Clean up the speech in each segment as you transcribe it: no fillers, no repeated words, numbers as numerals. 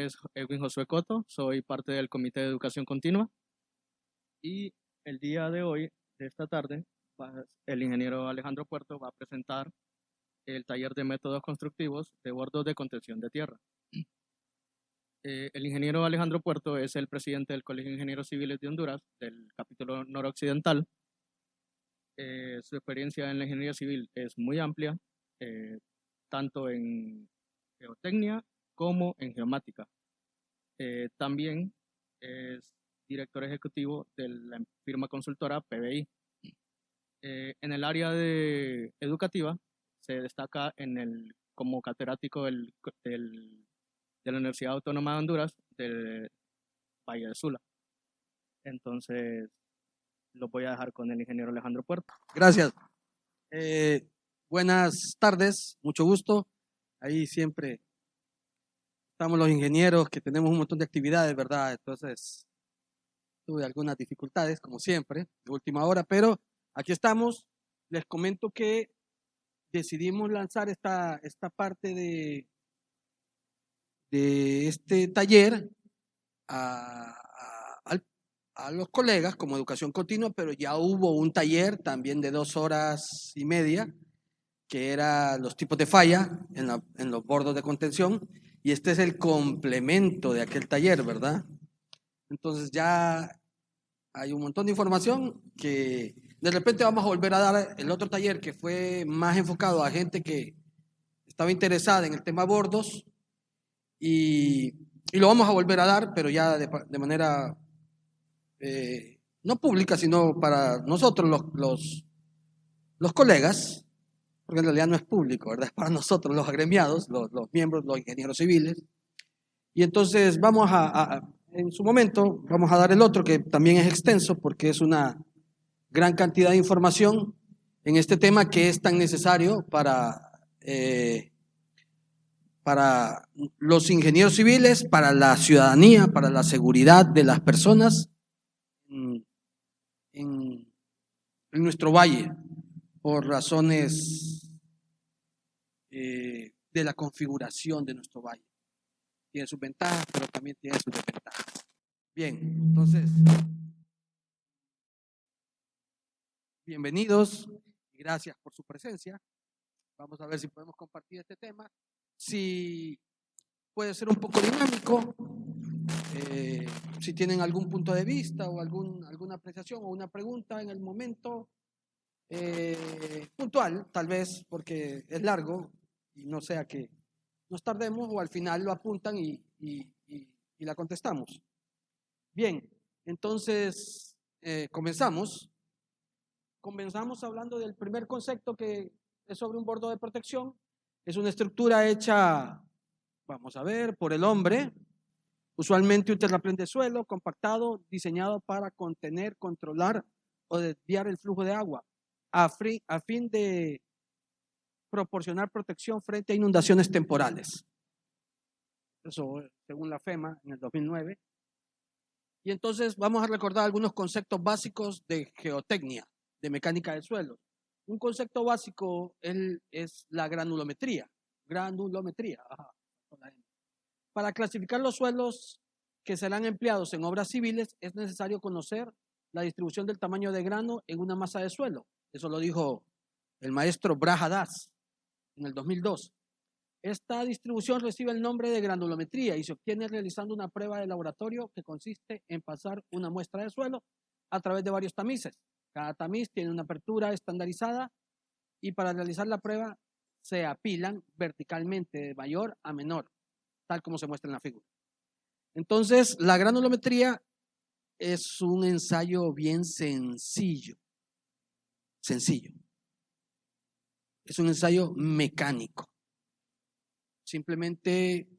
Es Edwin Josué Coto, soy parte del Comité de Educación Continua y el día de hoy, de esta tarde, el ingeniero Alejandro Puerto va a presentar el taller de métodos constructivos de bordos de contención de tierra. El ingeniero Alejandro Puerto es el presidente del Colegio de Ingenieros Civiles de Honduras, del capítulo noroccidental. Su experiencia en la ingeniería civil es muy amplia, tanto en geotecnia como en geomática. También es director ejecutivo de la firma consultora PBI. En el área educativa se destaca como catedrático de la Universidad Autónoma de Honduras del Valle de Sula. Entonces, lo voy a dejar con el ingeniero Alejandro Puerto. Gracias. Buenas tardes, mucho gusto. Ahí siempre estamos los ingenieros que tenemos un montón de actividades, ¿verdad? Entonces, tuve algunas dificultades, como siempre, de última hora, pero aquí estamos. Les comento que decidimos lanzar esta parte de este taller a los colegas como educación continua, pero ya hubo un taller también de 2 horas y media, que era los tipos de falla en los bordos de contención, y este es el complemento de aquel taller, ¿verdad? Entonces ya hay un montón de información que de repente vamos a volver a dar el otro taller que fue más enfocado a gente que estaba interesada en el tema bordos, y lo vamos a volver a dar, pero ya de manera no pública, sino para nosotros los colegas, porque en realidad no es público, ¿verdad? Es para nosotros los agremiados, los miembros, los ingenieros civiles. Y entonces vamos en su momento, vamos a dar el otro que también es extenso porque es una gran cantidad de información en este tema que es tan necesario para los ingenieros civiles, para la ciudadanía, para la seguridad de las personas en nuestro valle, por razones de la configuración de nuestro valle. Tiene sus ventajas, pero también tiene sus desventajas. Bien, entonces, bienvenidos y gracias por su presencia. Vamos a ver si podemos compartir este tema. Si puede ser un poco dinámico, si tienen algún punto de vista o alguna apreciación o una pregunta en el momento puntual, tal vez porque es largo y no sea que nos tardemos, o al final lo apuntan y la contestamos. Bien, entonces comenzamos. Comenzamos hablando del primer concepto, que es sobre un bordo de protección. Es una estructura hecha, vamos a ver, por el hombre, usualmente un terraplén de suelo compactado, diseñado para contener, controlar o desviar el flujo de agua, a fin de proporcionar protección frente a inundaciones temporales. Eso según la FEMA en el 2009. Y entonces vamos a recordar algunos conceptos básicos de geotecnia, de mecánica del suelo. Un concepto básico es la granulometría. Ajá. Para clasificar los suelos que serán empleados en obras civiles es necesario conocer la distribución del tamaño de grano en una masa de suelo. Eso lo dijo el maestro Braha Das en el 2002. Esta distribución recibe el nombre de granulometría y se obtiene realizando una prueba de laboratorio que consiste en pasar una muestra de suelo a través de varios tamices. Cada tamiz tiene una apertura estandarizada y para realizar la prueba se apilan verticalmente de mayor a menor, tal como se muestra en la figura. Entonces, la granulometría es un ensayo bien sencillo. Es un ensayo mecánico. Simplemente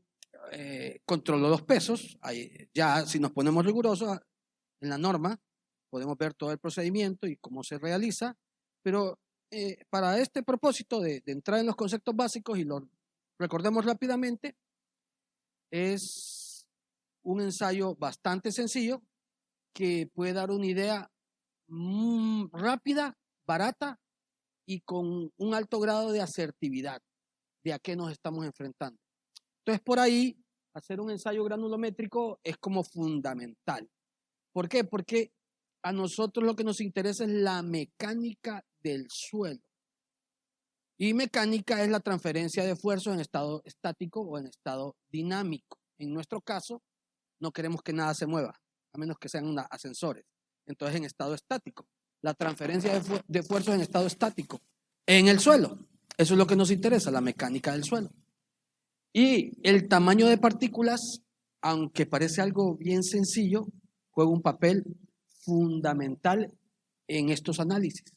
controlo los pesos. Ya si nos ponemos rigurosos en la norma, podemos ver todo el procedimiento y cómo se realiza, pero para este propósito de entrar en los conceptos básicos y los recordemos rápidamente, es un ensayo bastante sencillo que puede dar una idea rápida, barata y con un alto grado de asertividad de a qué nos estamos enfrentando. Entonces, por ahí hacer un ensayo granulométrico es como fundamental. ¿Por qué? Porque a nosotros lo que nos interesa es la mecánica del suelo. Y mecánica es la transferencia de fuerzas en estado estático o en estado dinámico. En nuestro caso, no queremos que nada se mueva, a menos que sean ascensores. Entonces, en estado estático. La transferencia de fuerzas en estado estático en el suelo. Eso es lo que nos interesa, la mecánica del suelo. Y el tamaño de partículas, aunque parece algo bien sencillo, juega un papel fundamental en estos análisis.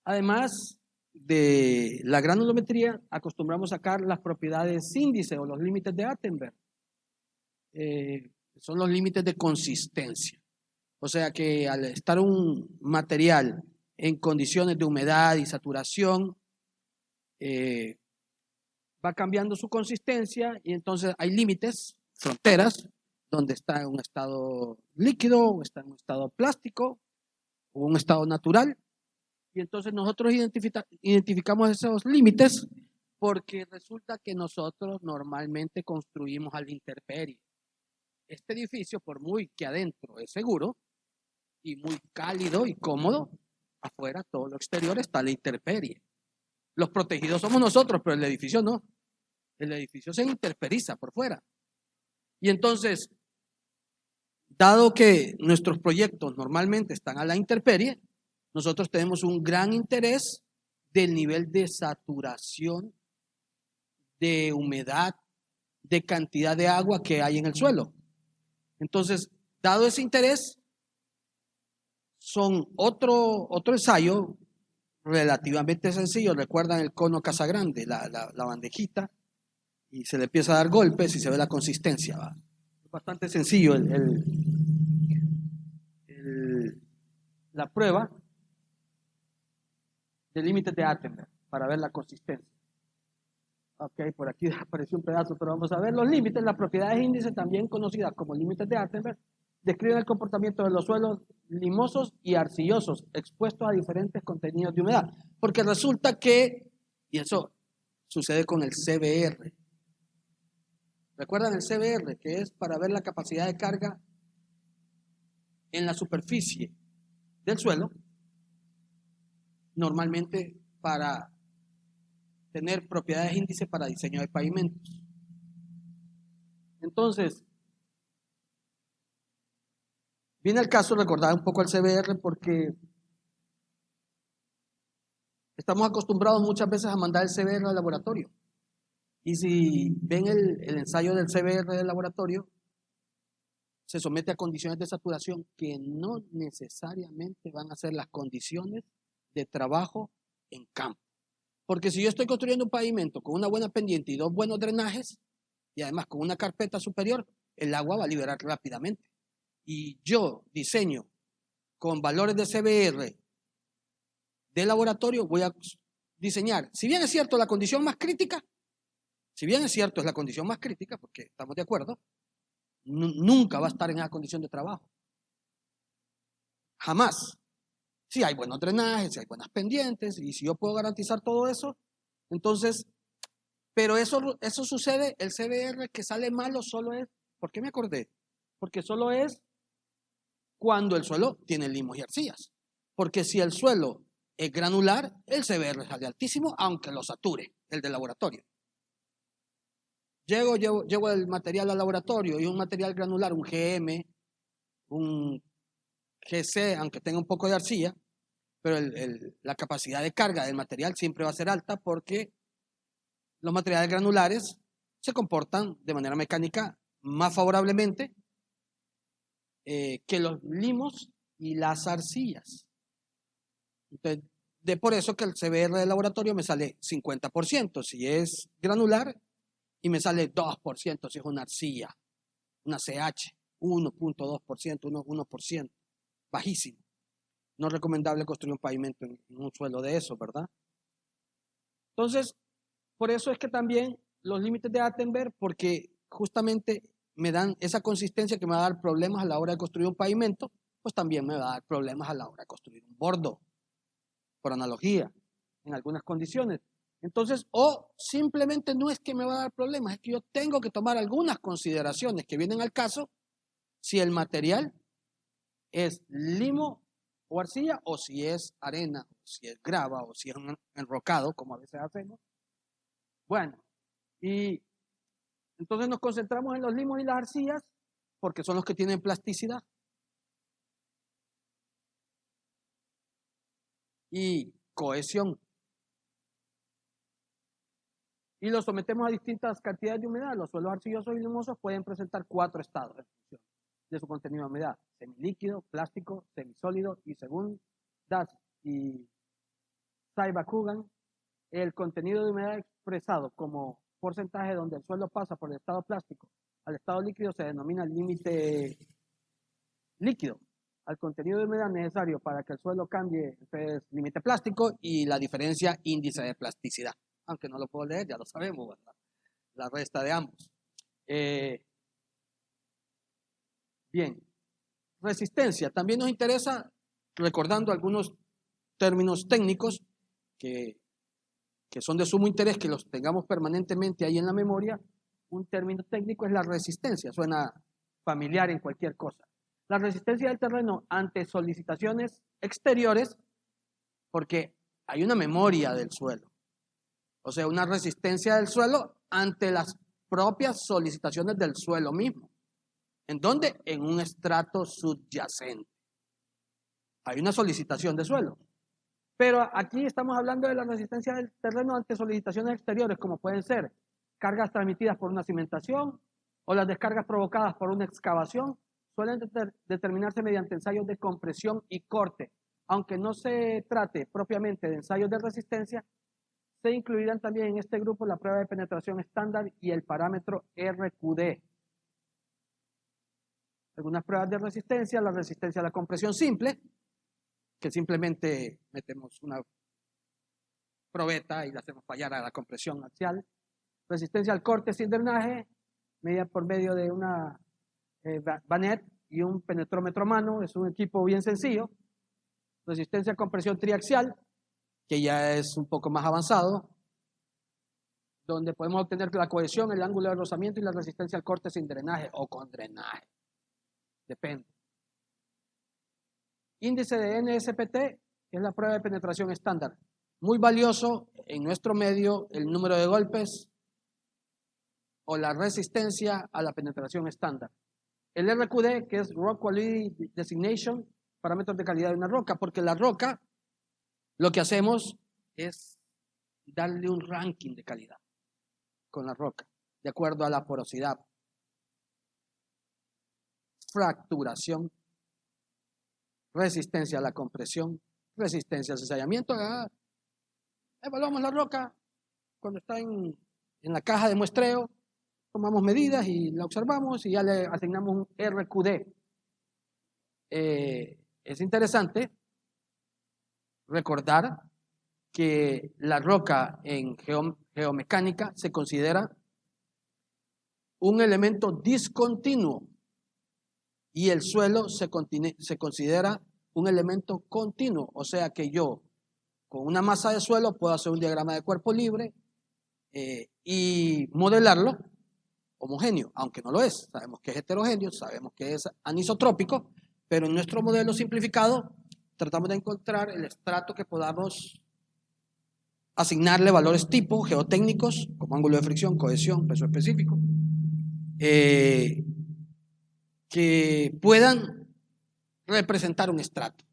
Además de la granulometría, acostumbramos a sacar las propiedades índice o los límites de Attenberg. Son los límites de consistencia. O sea que al estar un material en condiciones de humedad y saturación, va cambiando su consistencia y entonces hay límites, fronteras, donde está en un estado líquido, o está en un estado plástico, o un estado natural. Y entonces nosotros identificamos esos límites porque resulta que nosotros normalmente construimos a la intemperie. Este edificio, por muy que adentro es seguro y muy cálido y cómodo, afuera todo lo exterior está a la intemperie. Los protegidos somos nosotros, pero el edificio no. El edificio se interperiza por fuera. Y entonces, dado que nuestros proyectos normalmente están a la intemperie, nosotros tenemos un gran interés del nivel de saturación, de humedad, de cantidad de agua que hay en el suelo. Entonces, dado ese interés, son otro ensayo relativamente sencillo. Recuerdan el cono Casagrande, la bandejita, y se le empieza a dar golpes y se ve la consistencia. ¿Va? Es bastante sencillo la prueba de límites de Attenberg para ver la consistencia. Ok, por aquí apareció un pedazo, pero vamos a ver los límites. Las propiedades índice, también conocidas como límites de Attenberg, describen el comportamiento de los suelos limosos y arcillosos expuestos a diferentes contenidos de humedad. Porque resulta que, y eso sucede con el CBR. ¿Recuerdan el CBR? Que es para ver la capacidad de carga en la superficie del suelo, normalmente para tener propiedades índice para diseño de pavimentos. Entonces, viene el caso de recordar un poco el CBR porque estamos acostumbrados muchas veces a mandar el CBR al laboratorio. Y si ven el ensayo del CBR del laboratorio, se somete a condiciones de saturación que no necesariamente van a ser las condiciones de trabajo en campo. Porque si yo estoy construyendo un pavimento con una buena pendiente y 2 buenos drenajes, y además con una carpeta superior, el agua va a liberar rápidamente. Y yo diseño con valores de CBR de laboratorio, voy a diseñar, si bien es cierto la condición más crítica, si bien es cierto es la condición más crítica, porque estamos de acuerdo, nunca va a estar en esa condición de trabajo. Jamás. Si hay buenos drenajes, si hay buenas pendientes, y si yo puedo garantizar todo eso, entonces, pero eso sucede, el CBR que sale malo solo es, ¿por qué me acordé? Porque solo es cuando el suelo tiene limos y arcillas. Porque si el suelo es granular, el CBR sale altísimo, aunque lo sature, el de laboratorio. Llevo el material al laboratorio y un material granular, un GM, un GC, aunque tenga un poco de arcilla, pero la capacidad de carga del material siempre va a ser alta porque los materiales granulares se comportan de manera mecánica más favorablemente que los limos y las arcillas. Entonces, por eso que el CBR del laboratorio me sale 50% si es granular y me sale 2% si es una arcilla, una CH, 1.2%, 1%, bajísimo. No es recomendable construir un pavimento en un suelo de eso, ¿verdad? Entonces, por eso es que también los límites de Attenberg, porque justamente me dan esa consistencia que me va a dar problemas a la hora de construir un pavimento, pues también me va a dar problemas a la hora de construir un bordo, por analogía, en algunas condiciones. Entonces, o simplemente no es que me va a dar problemas, es que yo tengo que tomar algunas consideraciones que vienen al caso si el material es limo o arcilla, o si es arena, o si es grava, o si es un enrocado, como a veces hacemos. Bueno, y entonces nos concentramos en los limos y las arcillas, porque son los que tienen plasticidad. Y cohesión. Y los sometemos a distintas cantidades de humedad. Los suelos arcillosos y limosos pueden presentar 4 estados en función de su contenido de humedad: semilíquido, plástico, semisólido, y según Das y Saiba-Kugan, el contenido de humedad expresado como porcentaje donde el suelo pasa por el estado plástico al estado líquido se denomina límite líquido. Al contenido de humedad necesario para que el suelo cambie es límite plástico, y la diferencia índice de plasticidad. Aunque no lo puedo leer, ya lo sabemos, ¿verdad? La resta de ambos. Bien, resistencia. También nos interesa, recordando algunos términos técnicos que son de sumo interés, que los tengamos permanentemente ahí en la memoria. Un término técnico es la resistencia, suena familiar en cualquier cosa. La resistencia del terreno ante solicitaciones exteriores, porque hay una memoria del suelo. O sea, una resistencia del suelo ante las propias solicitaciones del suelo mismo. ¿En dónde? En un estrato subyacente. Hay una solicitación de suelo. Pero aquí estamos hablando de la resistencia del terreno ante solicitaciones exteriores, como pueden ser cargas transmitidas por una cimentación o las descargas provocadas por una excavación. Suelen determinarse mediante ensayos de compresión y corte. Aunque no se trate propiamente de ensayos de resistencia, se incluirán también en este grupo la prueba de penetración estándar y el parámetro RQD. Algunas pruebas de resistencia: la resistencia a la compresión simple, que simplemente metemos una probeta y la hacemos fallar a la compresión axial. Resistencia al corte sin drenaje, medida por medio de una banet y un penetrómetro a mano. Es un equipo bien sencillo. Resistencia a compresión triaxial, que ya es un poco más avanzado, donde podemos obtener la cohesión, el ángulo de rozamiento y la resistencia al corte sin drenaje o con drenaje. Depende. Índice de NSPT, que es la prueba de penetración estándar. Muy valioso en nuestro medio el número de golpes o la resistencia a la penetración estándar. El RQD, que es Rock Quality Designation, parámetros de calidad de una roca, porque la roca, lo que hacemos es darle un ranking de calidad con la roca, de acuerdo a la porosidad, fracturación, resistencia a la compresión, resistencia al cizallamiento. Evaluamos la roca cuando está en la caja de muestreo, tomamos medidas y la observamos y ya le asignamos un RQD. Es interesante recordar que la roca en geomecánica se considera un elemento discontinuo y el suelo se considera un elemento continuo. O sea que yo, con una masa de suelo, puedo hacer un diagrama de cuerpo libre y modelarlo homogéneo, aunque no lo es. Sabemos que es heterogéneo, sabemos que es anisotrópico, pero en nuestro modelo simplificado tratamos de encontrar el estrato que podamos asignarle valores tipo geotécnicos, como ángulo de fricción, cohesión, peso específico, que puedan representar un estrato.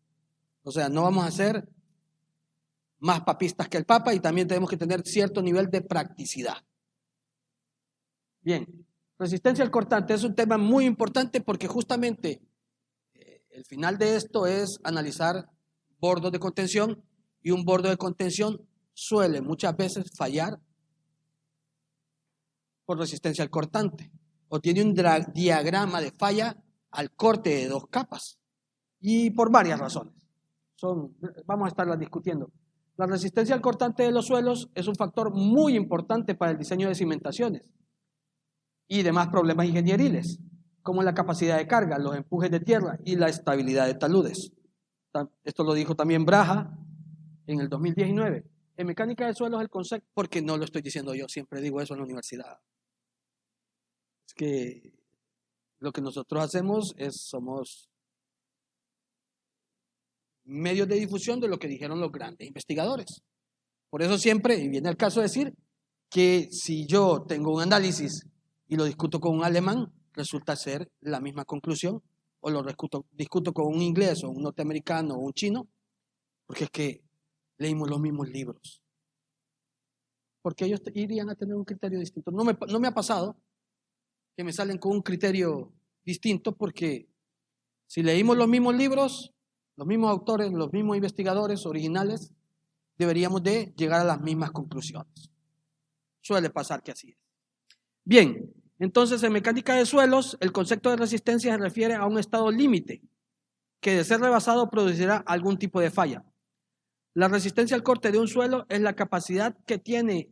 O sea, no vamos a ser más papistas que el Papa, y también tenemos que tener cierto nivel de practicidad. Bien, resistencia al cortante es un tema muy importante, porque justamente el final de esto es analizar bordos de contención, y un bordo de contención suele muchas veces fallar por resistencia al cortante, o tiene un diagrama de falla al corte de 2 capas, y por varias razones. Vamos a estarlas discutiendo. La resistencia al cortante de los suelos es un factor muy importante para el diseño de cimentaciones y demás problemas ingenieriles, como la capacidad de carga, los empujes de tierra y la estabilidad de taludes. Esto lo dijo también Braha en el 2019. En mecánica de suelos el concepto, porque no lo estoy diciendo yo, siempre digo eso en la universidad. Es que lo que nosotros hacemos somos medios de difusión de lo que dijeron los grandes investigadores. Por eso siempre, y viene el caso de decir, que si yo tengo un análisis y lo discuto con un alemán, resulta ser la misma conclusión, o lo discuto con un inglés o un norteamericano o un chino, porque es que leímos los mismos libros. Porque ellos irían a tener un criterio distinto. No me ha pasado que me salen con un criterio distinto, porque si leímos los mismos libros, los mismos autores, los mismos investigadores originales, deberíamos de llegar a las mismas conclusiones. Suele pasar que así es. Bien, entonces en mecánica de suelos, el concepto de resistencia se refiere a un estado límite que de ser rebasado producirá algún tipo de falla. La resistencia al corte de un suelo es la capacidad que tiene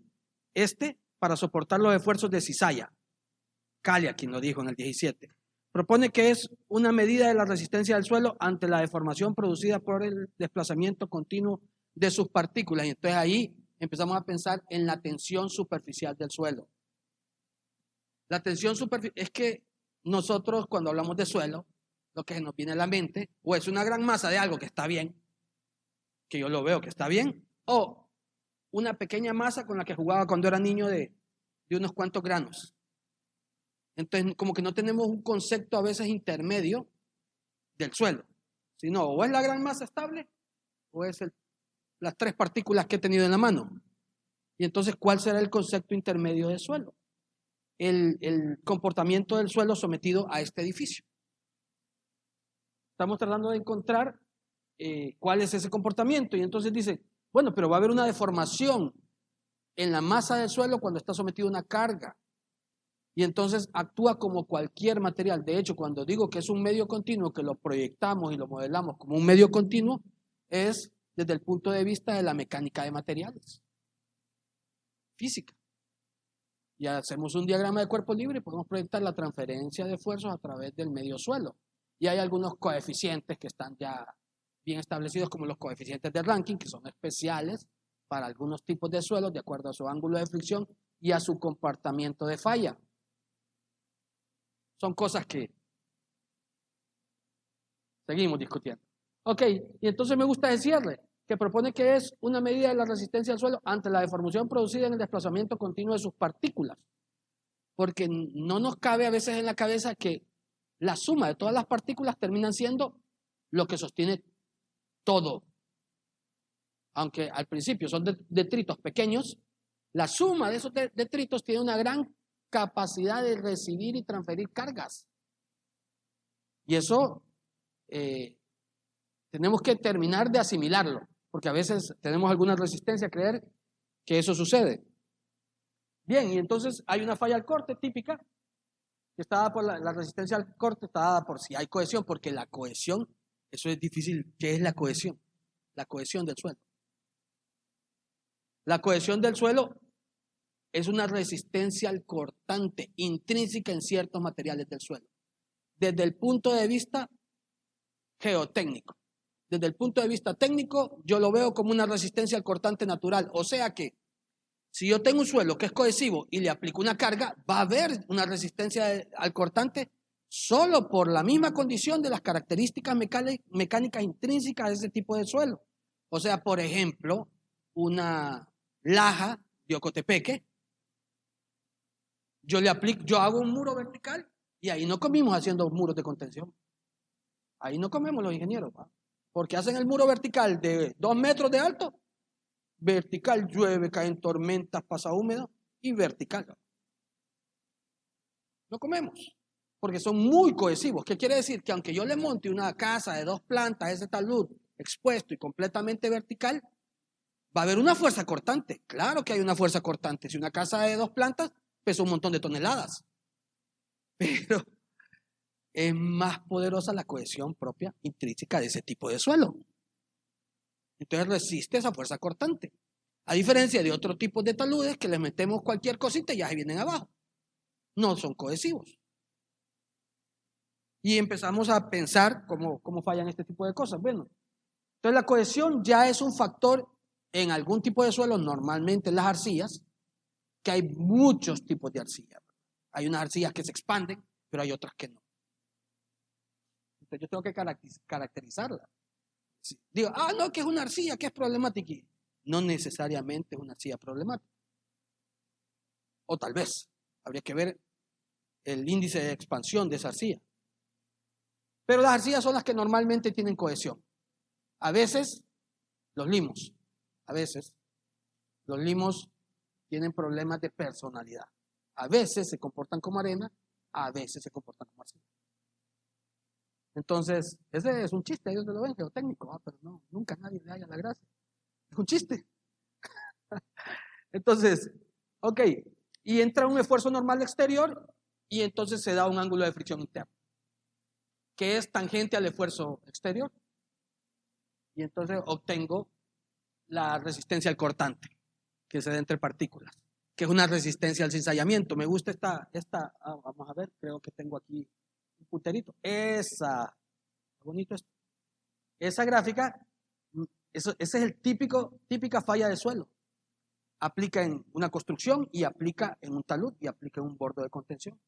para soportar los esfuerzos de cizalla. Calia, quien lo dijo en el 17. Propone que es una medida de la resistencia del suelo ante la deformación producida por el desplazamiento continuo de sus partículas. Y entonces ahí empezamos a pensar en la tensión superficial del suelo. La tensión superficial es que nosotros cuando hablamos de suelo, lo que nos viene a la mente o es una gran masa de algo que está bien, que yo lo veo que está bien, o una pequeña masa con la que jugaba cuando era niño de unos cuantos granos. Entonces, como que no tenemos un concepto a veces intermedio del suelo, sino o es la gran masa estable o es las tres partículas que he tenido en la mano. Y entonces, ¿cuál será el concepto intermedio del suelo? El comportamiento del suelo sometido a este edificio. Estamos tratando de encontrar cuál es ese comportamiento. Y entonces dice, bueno, pero va a haber una deformación en la masa del suelo cuando está sometido a una carga. Y entonces actúa como cualquier material. De hecho, cuando digo que es un medio continuo, que lo proyectamos y lo modelamos como un medio continuo, es desde el punto de vista de la mecánica de materiales, física. Y hacemos un diagrama de cuerpo libre y podemos proyectar la transferencia de esfuerzos a través del medio suelo. Y hay algunos coeficientes que están ya bien establecidos, como los coeficientes de Rankine, que son especiales para algunos tipos de suelos de acuerdo a su ángulo de fricción y a su comportamiento de falla. Son cosas que seguimos discutiendo. Ok, y entonces me gusta decirle que propone que es una medida de la resistencia al suelo ante la deformación producida en el desplazamiento continuo de sus partículas. Porque no nos cabe a veces en la cabeza que la suma de todas las partículas terminan siendo lo que sostiene todo. Aunque al principio son detritos pequeños, la suma de esos detritos tiene una gran capacidad de recibir y transferir cargas. Y eso tenemos que terminar de asimilarlo, porque a veces tenemos alguna resistencia a creer que eso sucede. Bien, y entonces hay una falla al corte típica, que está dada por la resistencia al corte, está dada por si hay cohesión, porque la cohesión, eso es difícil. ¿Qué es la cohesión? La cohesión del suelo. La cohesión del suelo es una resistencia al cortante intrínseca en ciertos materiales del suelo. Desde el punto de vista geotécnico. Desde el punto de vista técnico, yo lo veo como una resistencia al cortante natural. O sea que, si yo tengo un suelo que es cohesivo y le aplico una carga, va a haber una resistencia al cortante solo por la misma condición de las características mecánicas intrínsecas de ese tipo de suelo. O sea, por ejemplo, una laja de Ocotepeque, yo hago un muro vertical y ahí no comimos haciendo muros de contención. Ahí no comemos los ingenieros, ¿va? Porque hacen el muro vertical de 2 metros de alto, vertical, llueve, caen tormentas, pasa húmedo y vertical. No comemos, porque son muy cohesivos. ¿Qué quiere decir? Que aunque yo le monte una casa de 2 plantas, ese talud expuesto y completamente vertical, va a haber una fuerza cortante. Claro que hay una fuerza cortante. Si una casa de 2 plantas pesa un montón de toneladas, pero es más poderosa la cohesión propia intrínseca de ese tipo de suelo. Entonces resiste esa fuerza cortante. A diferencia de otro tipo de taludes que les metemos cualquier cosita y ya se vienen abajo. No son cohesivos. Y empezamos a pensar cómo fallan este tipo de cosas. Bueno, entonces la cohesión ya es un factor en algún tipo de suelo, normalmente las arcillas, que hay muchos tipos de arcilla. Hay unas arcillas que se expanden, pero hay otras que no. Entonces yo tengo que caracterizarla. Digo, no, que es una arcilla, que es problemática. No necesariamente es una arcilla problemática. O tal vez, habría que ver el índice de expansión de esa arcilla. Pero las arcillas son las que normalmente tienen cohesión. A veces, los limos tienen problemas de personalidad. A veces se comportan como arena, a veces se comportan como arcilla. Entonces, ese es un chiste, ellos lo ven geotécnico, pero no, nunca nadie le haya la gracia. Es un chiste. Entonces, ok, y entra un esfuerzo normal exterior y entonces se da un ángulo de fricción interno, que es tangente al esfuerzo exterior. Y entonces obtengo la resistencia al cortante, que se da entre partículas, que es una resistencia al cizallamiento. Me gusta esta vamos a ver, creo que tengo aquí un punterito. Bonito esto. Esa gráfica, ese es el típica falla de suelo. Aplica en una construcción y aplica en un talud y aplica en un borde de contención.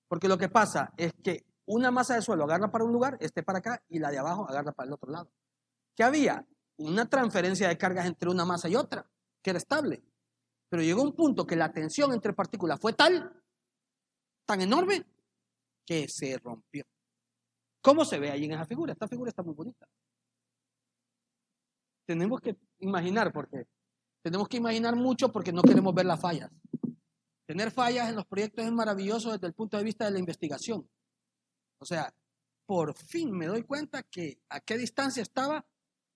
Porque lo que pasa es que una masa de suelo agarra para un lugar, para acá, y la de abajo agarra para el otro lado. ¿Qué había? Una transferencia de cargas entre una masa y otra, que era estable. Pero llegó un punto que la tensión entre partículas fue tan enorme, que se rompió. ¿Cómo se ve ahí en esa figura? Esta figura está muy bonita. Tenemos que imaginar mucho porque no queremos ver las fallas. Tener fallas en los proyectos es maravilloso desde el punto de vista de la investigación. O sea, por fin me doy cuenta que a qué distancia estaba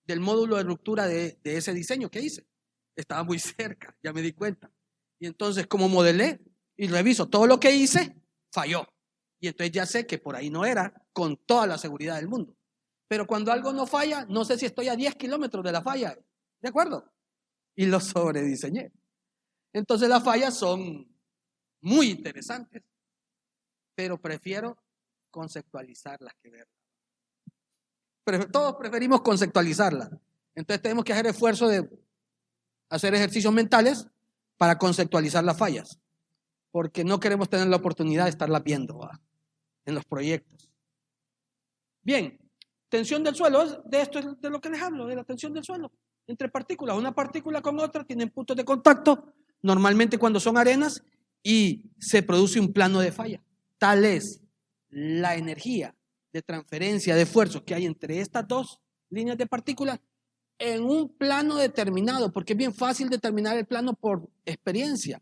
del módulo de ruptura de ese diseño que hice. Estaba muy cerca, ya me di cuenta. Y entonces, como modelé y reviso todo lo que hice, falló. Y entonces ya sé que por ahí no era, con toda la seguridad del mundo. Pero cuando algo no falla, no sé si estoy a 10 kilómetros de la falla. ¿De acuerdo? Y lo sobrediseñé. Entonces las fallas son muy interesantes, pero prefiero conceptualizarlas que verlas. Todos preferimos conceptualizarlas. Entonces tenemos que hacer esfuerzo de hacer ejercicios mentales para conceptualizar las fallas, porque no queremos tener la oportunidad de estarlas viendo en los proyectos. Bien, tensión del suelo, de esto es de lo que les hablo, de la tensión del suelo entre partículas. Una partícula con otra tienen puntos de contacto, normalmente cuando son arenas, y se produce un plano de falla. Tal es la energía de transferencia de esfuerzos que hay entre estas dos líneas de partículas en un plano determinado, porque es bien fácil determinar el plano por experiencia.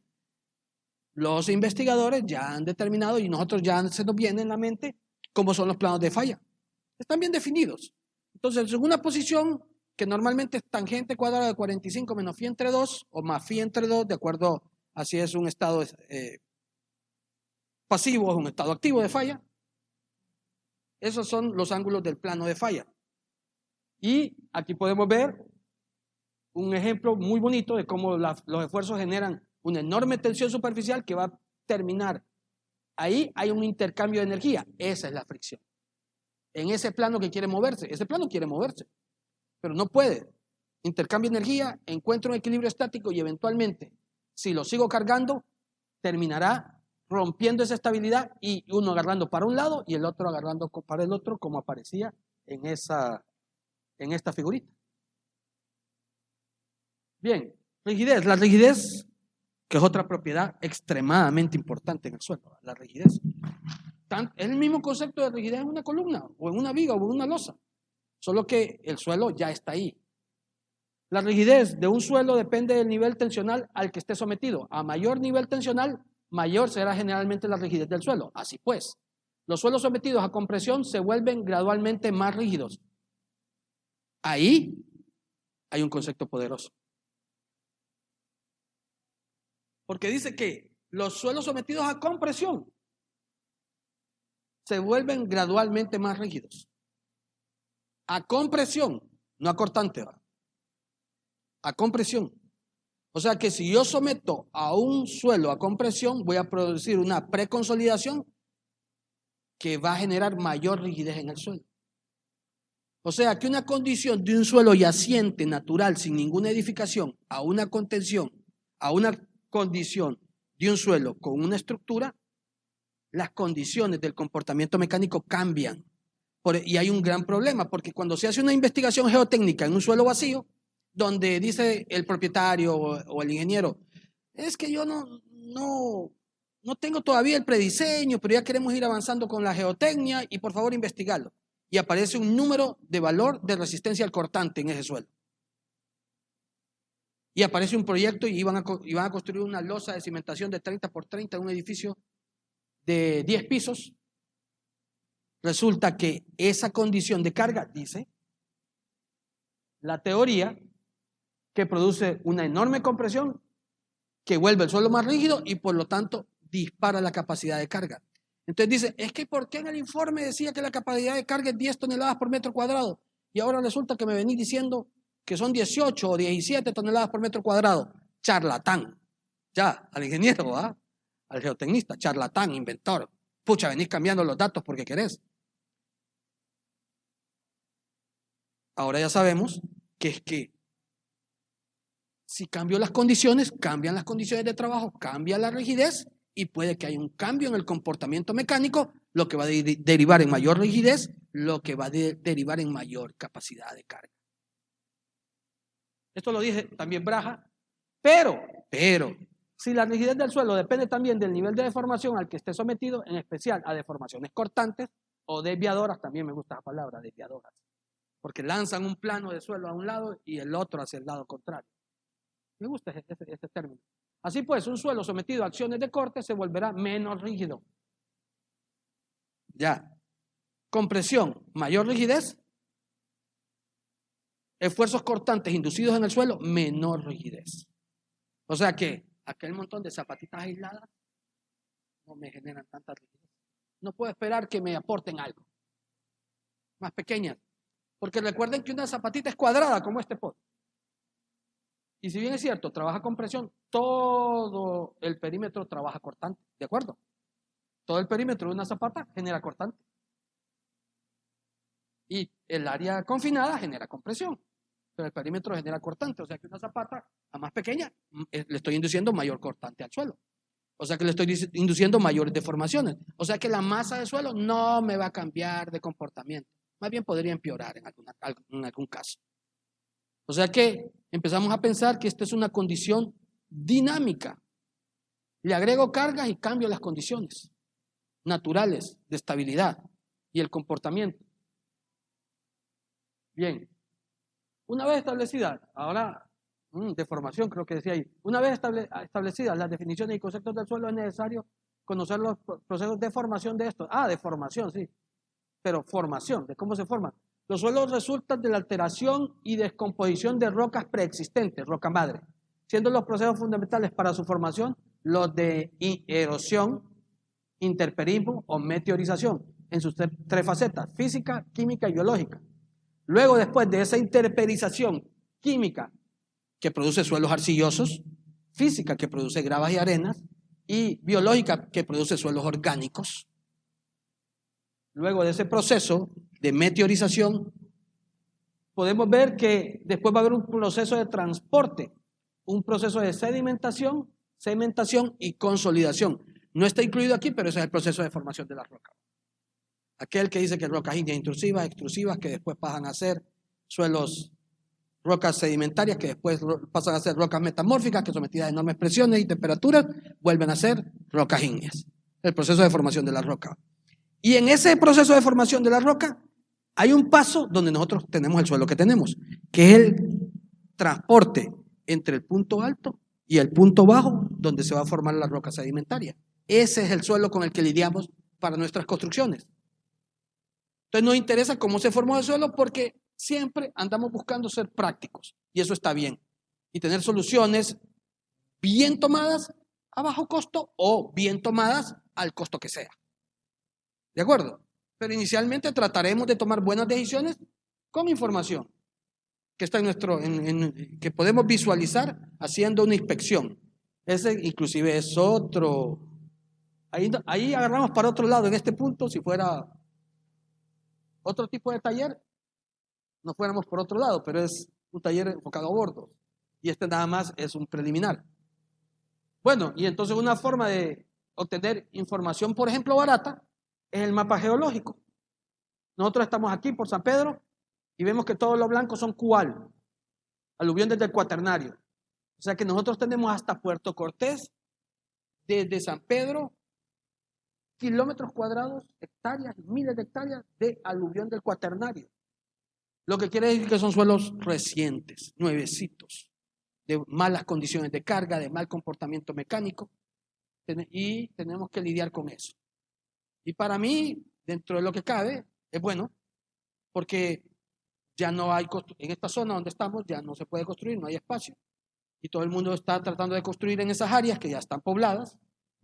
Los investigadores ya han determinado y nosotros ya se nos viene en la mente cómo son los planos de falla. Están bien definidos. Entonces, en una posición que normalmente es tangente cuadrada de 45 menos phi entre 2 o más phi entre 2, de acuerdo a si es un estado pasivo o un estado activo de falla. Esos son los ángulos del plano de falla. Y aquí podemos ver un ejemplo muy bonito de cómo los esfuerzos generan una enorme tensión superficial que va a terminar. Ahí hay un intercambio de energía. Esa es la fricción. En ese plano que quiere moverse. Ese plano quiere moverse, pero no puede. Intercambio de energía, encuentro un equilibrio estático y eventualmente, si lo sigo cargando, terminará rompiendo esa estabilidad y uno agarrando para un lado y el otro agarrando para el otro, como aparecía en esta figurita. Bien, rigidez. La rigidez, que es otra propiedad extremadamente importante en el suelo. La rigidez. Es el mismo concepto de rigidez en una columna, o en una viga, o en una losa. Solo que el suelo ya está ahí. La rigidez de un suelo depende del nivel tensional al que esté sometido. A mayor nivel tensional, mayor será generalmente la rigidez del suelo. Así pues, los suelos sometidos a compresión se vuelven gradualmente más rígidos. Ahí hay un concepto poderoso. Porque dice que los suelos sometidos a compresión se vuelven gradualmente más rígidos. A compresión, no a cortante, a compresión. O sea que si yo someto a un suelo a compresión, voy a producir una preconsolidación que va a generar mayor rigidez en el suelo. O sea que una condición de un suelo yaciente natural sin ninguna edificación a una contención, a una condición de un suelo con una estructura, las condiciones del comportamiento mecánico cambian. Y hay un gran problema, porque cuando se hace una investigación geotécnica en un suelo vacío, donde dice el propietario o el ingeniero, es que yo no tengo todavía el prediseño, pero ya queremos ir avanzando con la geotecnia y por favor investigarlo. Y aparece un número de valor de resistencia al cortante en ese suelo. Y aparece un proyecto y van a construir una losa de cimentación de 30 por 30 en un edificio de 10 pisos. Resulta que esa condición de carga, dice la teoría, que produce una enorme compresión que vuelve el suelo más rígido y por lo tanto dispara la capacidad de carga. Entonces dice, es que ¿por qué en el informe decía que la capacidad de carga es 10 toneladas por metro cuadrado? Y ahora resulta que me venís diciendo que son 18 o 17 toneladas por metro cuadrado. Charlatán. Ya, al ingeniero, ¿ah? Al geotecnista, charlatán, inventor. Pucha, venís cambiando los datos porque querés. Ahora ya sabemos que es que si cambio las condiciones, cambian las condiciones de trabajo, cambia la rigidez y puede que haya un cambio en el comportamiento mecánico, lo que va a derivar en mayor rigidez, lo que va a derivar en mayor capacidad de carga. Esto lo dice también Braha, pero, si la rigidez del suelo depende también del nivel de deformación al que esté sometido, en especial a deformaciones cortantes o desviadoras, también me gusta la palabra desviadoras, porque lanzan un plano de suelo a un lado y el otro hacia el lado contrario. Me gusta este término. Así pues, un suelo sometido a acciones de corte se volverá menos rígido. Ya. Compresión, mayor rigidez. Esfuerzos cortantes inducidos en el suelo, menor rigidez. O sea que aquel montón de zapatitas aisladas no me generan tanta rigidez. No puedo esperar que me aporten algo. Más pequeñas. Porque recuerden que una zapatita es cuadrada como este pot. Y si bien es cierto, trabaja con presión, todo el perímetro trabaja cortante, ¿de acuerdo? Todo el perímetro de una zapata genera cortante. Y el área confinada genera compresión, pero el perímetro genera cortante. O sea que una zapata, a más pequeña, le estoy induciendo mayor cortante al suelo. O sea que le estoy induciendo mayores deformaciones. O sea que la masa de suelo no me va a cambiar de comportamiento. Más bien podría empeorar en algún caso. O sea que empezamos a pensar que esta es una condición dinámica. Le agrego cargas y cambio las condiciones naturales de estabilidad y el comportamiento. Bien, una vez establecida, ahora deformación creo que decía ahí, una vez establecidas las definiciones y conceptos del suelo es necesario conocer los procesos de formación de estos. De formación, sí, pero formación, de cómo se forman. Los suelos resultan de la alteración y descomposición de rocas preexistentes, roca madre, siendo los procesos fundamentales para su formación los de erosión, interperismo o meteorización, en sus tres facetas, física, química y biológica. Luego, después de esa interperización química que produce suelos arcillosos, física que produce gravas y arenas, y biológica que produce suelos orgánicos, luego de ese proceso de meteorización, podemos ver que después va a haber un proceso de transporte, un proceso de sedimentación, cementación y consolidación. No está incluido aquí, pero ese es el proceso de formación de las rocas. Aquel que dice que rocas ígneas intrusivas, extrusivas, que después pasan a ser rocas sedimentarias, que después pasan a ser rocas metamórficas, que sometidas a enormes presiones y temperaturas, vuelven a ser rocas ígneas. El proceso de formación de la roca. Y en ese proceso de formación de la roca, hay un paso donde nosotros tenemos el suelo que tenemos, que es el transporte entre el punto alto y el punto bajo, donde se va a formar la roca sedimentaria. Ese es el suelo con el que lidiamos para nuestras construcciones. Entonces nos interesa cómo se formó el suelo porque siempre andamos buscando ser prácticos y eso está bien. Y tener soluciones bien tomadas a bajo costo o bien tomadas al costo que sea. ¿De acuerdo? Pero inicialmente trataremos de tomar buenas decisiones con información que está que podemos visualizar haciendo una inspección. Ese inclusive es otro. Ahí agarramos para otro lado en este punto, si fuera otro tipo de taller, no fuéramos por otro lado, pero es un taller enfocado a bordo. Y este nada más es un preliminar. Bueno, y entonces una forma de obtener información, por ejemplo, barata, es el mapa geológico. Nosotros estamos aquí por San Pedro y vemos que todos los blancos son Cual, aluvión desde el Cuaternario. O sea que nosotros tenemos hasta Puerto Cortés, desde San Pedro, kilómetros cuadrados, hectáreas, miles de hectáreas de aluvión del Cuaternario. Lo que quiere decir que son suelos recientes, nuevecitos, de malas condiciones de carga, de mal comportamiento mecánico, y tenemos que lidiar con eso. Y para mí, dentro de lo que cabe, es bueno, porque ya no hay, en esta zona donde estamos, ya no se puede construir, no hay espacio, y todo el mundo está tratando de construir en esas áreas que ya están pobladas,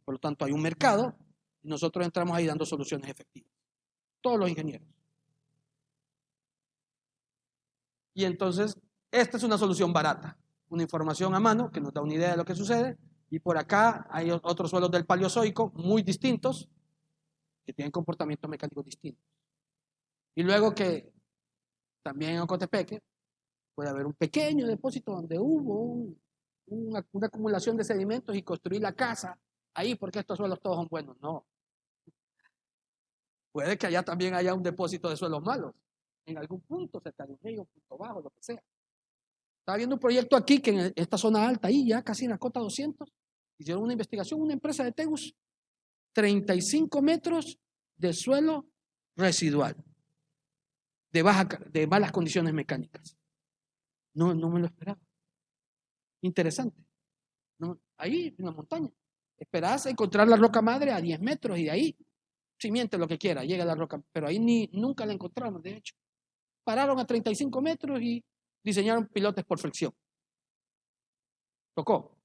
por lo tanto hay un mercado, y nosotros entramos ahí dando soluciones efectivas, todos los ingenieros. Y entonces, esta es una solución barata, una información a mano que nos da una idea de lo que sucede, y por acá hay otros suelos del Paleozoico muy distintos, que tienen comportamientos mecánicos distintos. Y luego que también en Ocotepeque puede haber un pequeño depósito donde hubo una acumulación de sedimentos y construir la casa ahí porque estos suelos todos son buenos. No. Puede que allá también haya un depósito de suelos malos. En algún punto, cerca de un río, punto bajo, lo que sea. Estaba viendo un proyecto aquí que en esta zona alta, ahí ya casi en la cota 200, hicieron una investigación, una empresa de Tegus, 35 metros de suelo residual, de malas condiciones mecánicas. No me lo esperaba. Interesante. No, ahí en la montaña. Esperás encontrar la roca madre a 10 metros y de ahí, simiente lo que quiera, llega la roca, pero ahí nunca la encontraron, de hecho. Pararon a 35 metros y diseñaron pilotes por fricción. Tocó.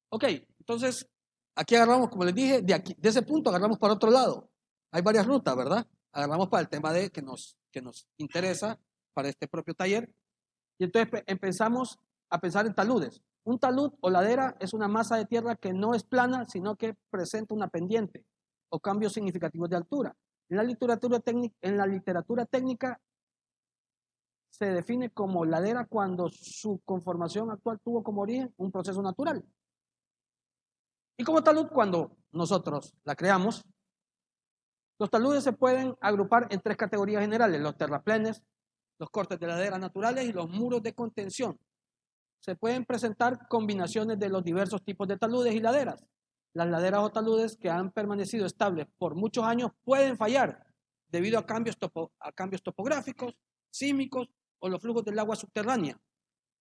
Ok, entonces, aquí agarramos, como les dije, de ese punto agarramos para otro lado. Hay varias rutas, ¿verdad? Agarramos para el tema que nos interesa para este propio taller. Y entonces empezamos a pensar en taludes. Un talud o ladera es una masa de tierra que no es plana, sino que presenta una pendiente o cambios significativos de altura. En la literatura técnica se define como ladera cuando su conformación actual tuvo como origen un proceso natural. Y como talud cuando nosotros la creamos. Los taludes se pueden agrupar en tres categorías generales: los terraplenes, los cortes de ladera naturales y los muros de contención. Se pueden presentar combinaciones de los diversos tipos de taludes y laderas. Las laderas o taludes que han permanecido estables por muchos años pueden fallar debido a cambios topográficos, sísmicos o los flujos del agua subterránea,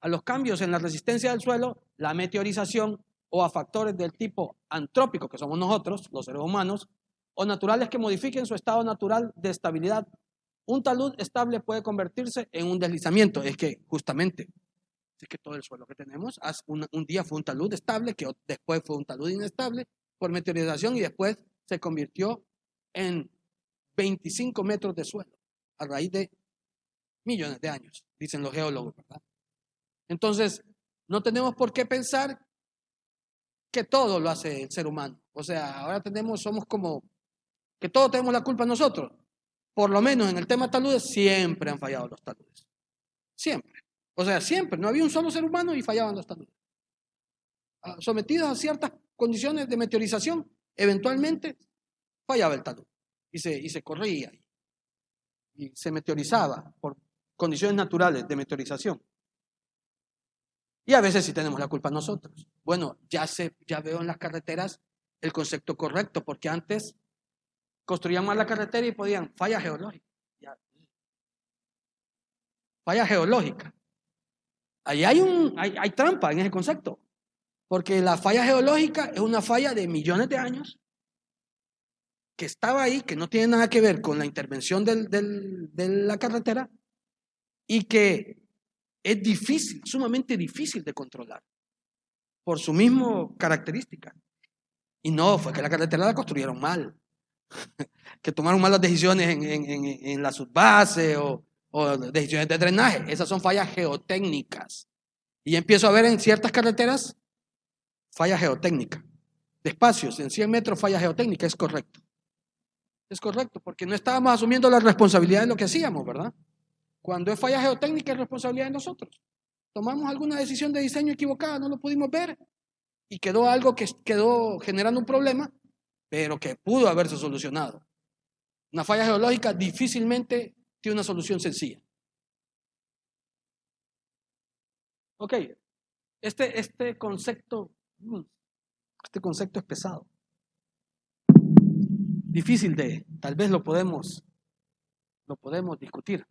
a los cambios en la resistencia del suelo, la meteorización o a factores del tipo antrópico, que somos nosotros, los seres humanos, o naturales que modifiquen su estado natural de estabilidad. Un talud estable puede convertirse en un deslizamiento. Es que justamente, es que todo el suelo que tenemos, un día fue un talud estable, que después fue un talud inestable por meteorización y después se convirtió en 25 metros de suelo a raíz de millones de años, dicen los geólogos, ¿verdad? Entonces, no tenemos por qué pensar que todo lo hace el ser humano. O sea, ahora somos como que todos tenemos la culpa nosotros. Por lo menos en el tema de taludes siempre han fallado los taludes. Siempre. O sea, siempre. No había un solo ser humano y fallaban los taludes. Sometidos a ciertas condiciones de meteorización, eventualmente fallaba el talud. Y se corría. Y se meteorizaba por condiciones naturales de meteorización. Y a veces sí tenemos la culpa nosotros. Bueno, ya veo en las carreteras el concepto correcto, porque antes construían mal la carretera y podían, falla geológica. Falla geológica. Ahí hay trampa en ese concepto, porque la falla geológica es una falla de millones de años que estaba ahí, que no tiene nada que ver con la intervención de la carretera y que es difícil, sumamente difícil de controlar por su misma característica. Y no, fue que la carretera la construyeron mal, que tomaron malas decisiones en la subbase o decisiones de drenaje. Esas son fallas geotécnicas. Y empiezo a ver en ciertas carreteras falla geotécnica. De espacios, en 100 metros falla geotécnica, es correcto. Es correcto, porque no estábamos asumiendo la responsabilidad de lo que hacíamos, ¿verdad? Cuando es falla geotécnica es responsabilidad de nosotros. Tomamos alguna decisión de diseño equivocada, no lo pudimos ver y quedó algo que quedó generando un problema, pero que pudo haberse solucionado. Una falla geológica difícilmente tiene una solución sencilla. Ok, este concepto es pesado. Difícil tal vez lo podemos discutir.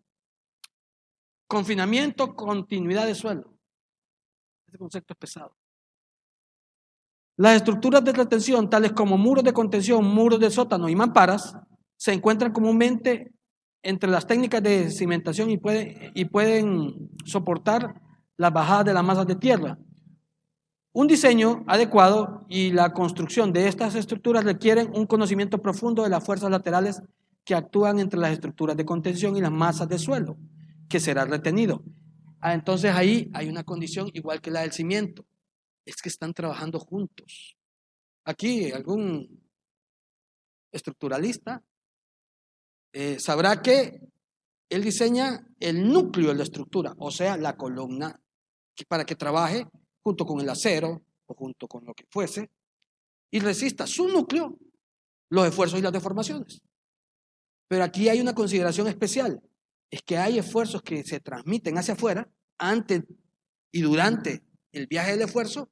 Confinamiento, continuidad de suelo. Este concepto es pesado. Las estructuras de retención, tales como muros de contención, muros de sótano y mamparas, se encuentran comúnmente entre las técnicas de cimentación y pueden soportar las bajadas de las masas de tierra. Un diseño adecuado y la construcción de estas estructuras requieren un conocimiento profundo de las fuerzas laterales que actúan entre las estructuras de contención y las masas de suelo, que será retenido. Entonces ahí hay una condición igual que la del cimiento, es que están trabajando juntos. Aquí algún estructuralista sabrá que él diseña el núcleo de la estructura, o sea, la columna, para que trabaje junto con el acero o junto con lo que fuese y resista su núcleo los esfuerzos y las deformaciones. Pero aquí hay una consideración especial, es que hay esfuerzos que se transmiten hacia afuera antes y durante el viaje del esfuerzo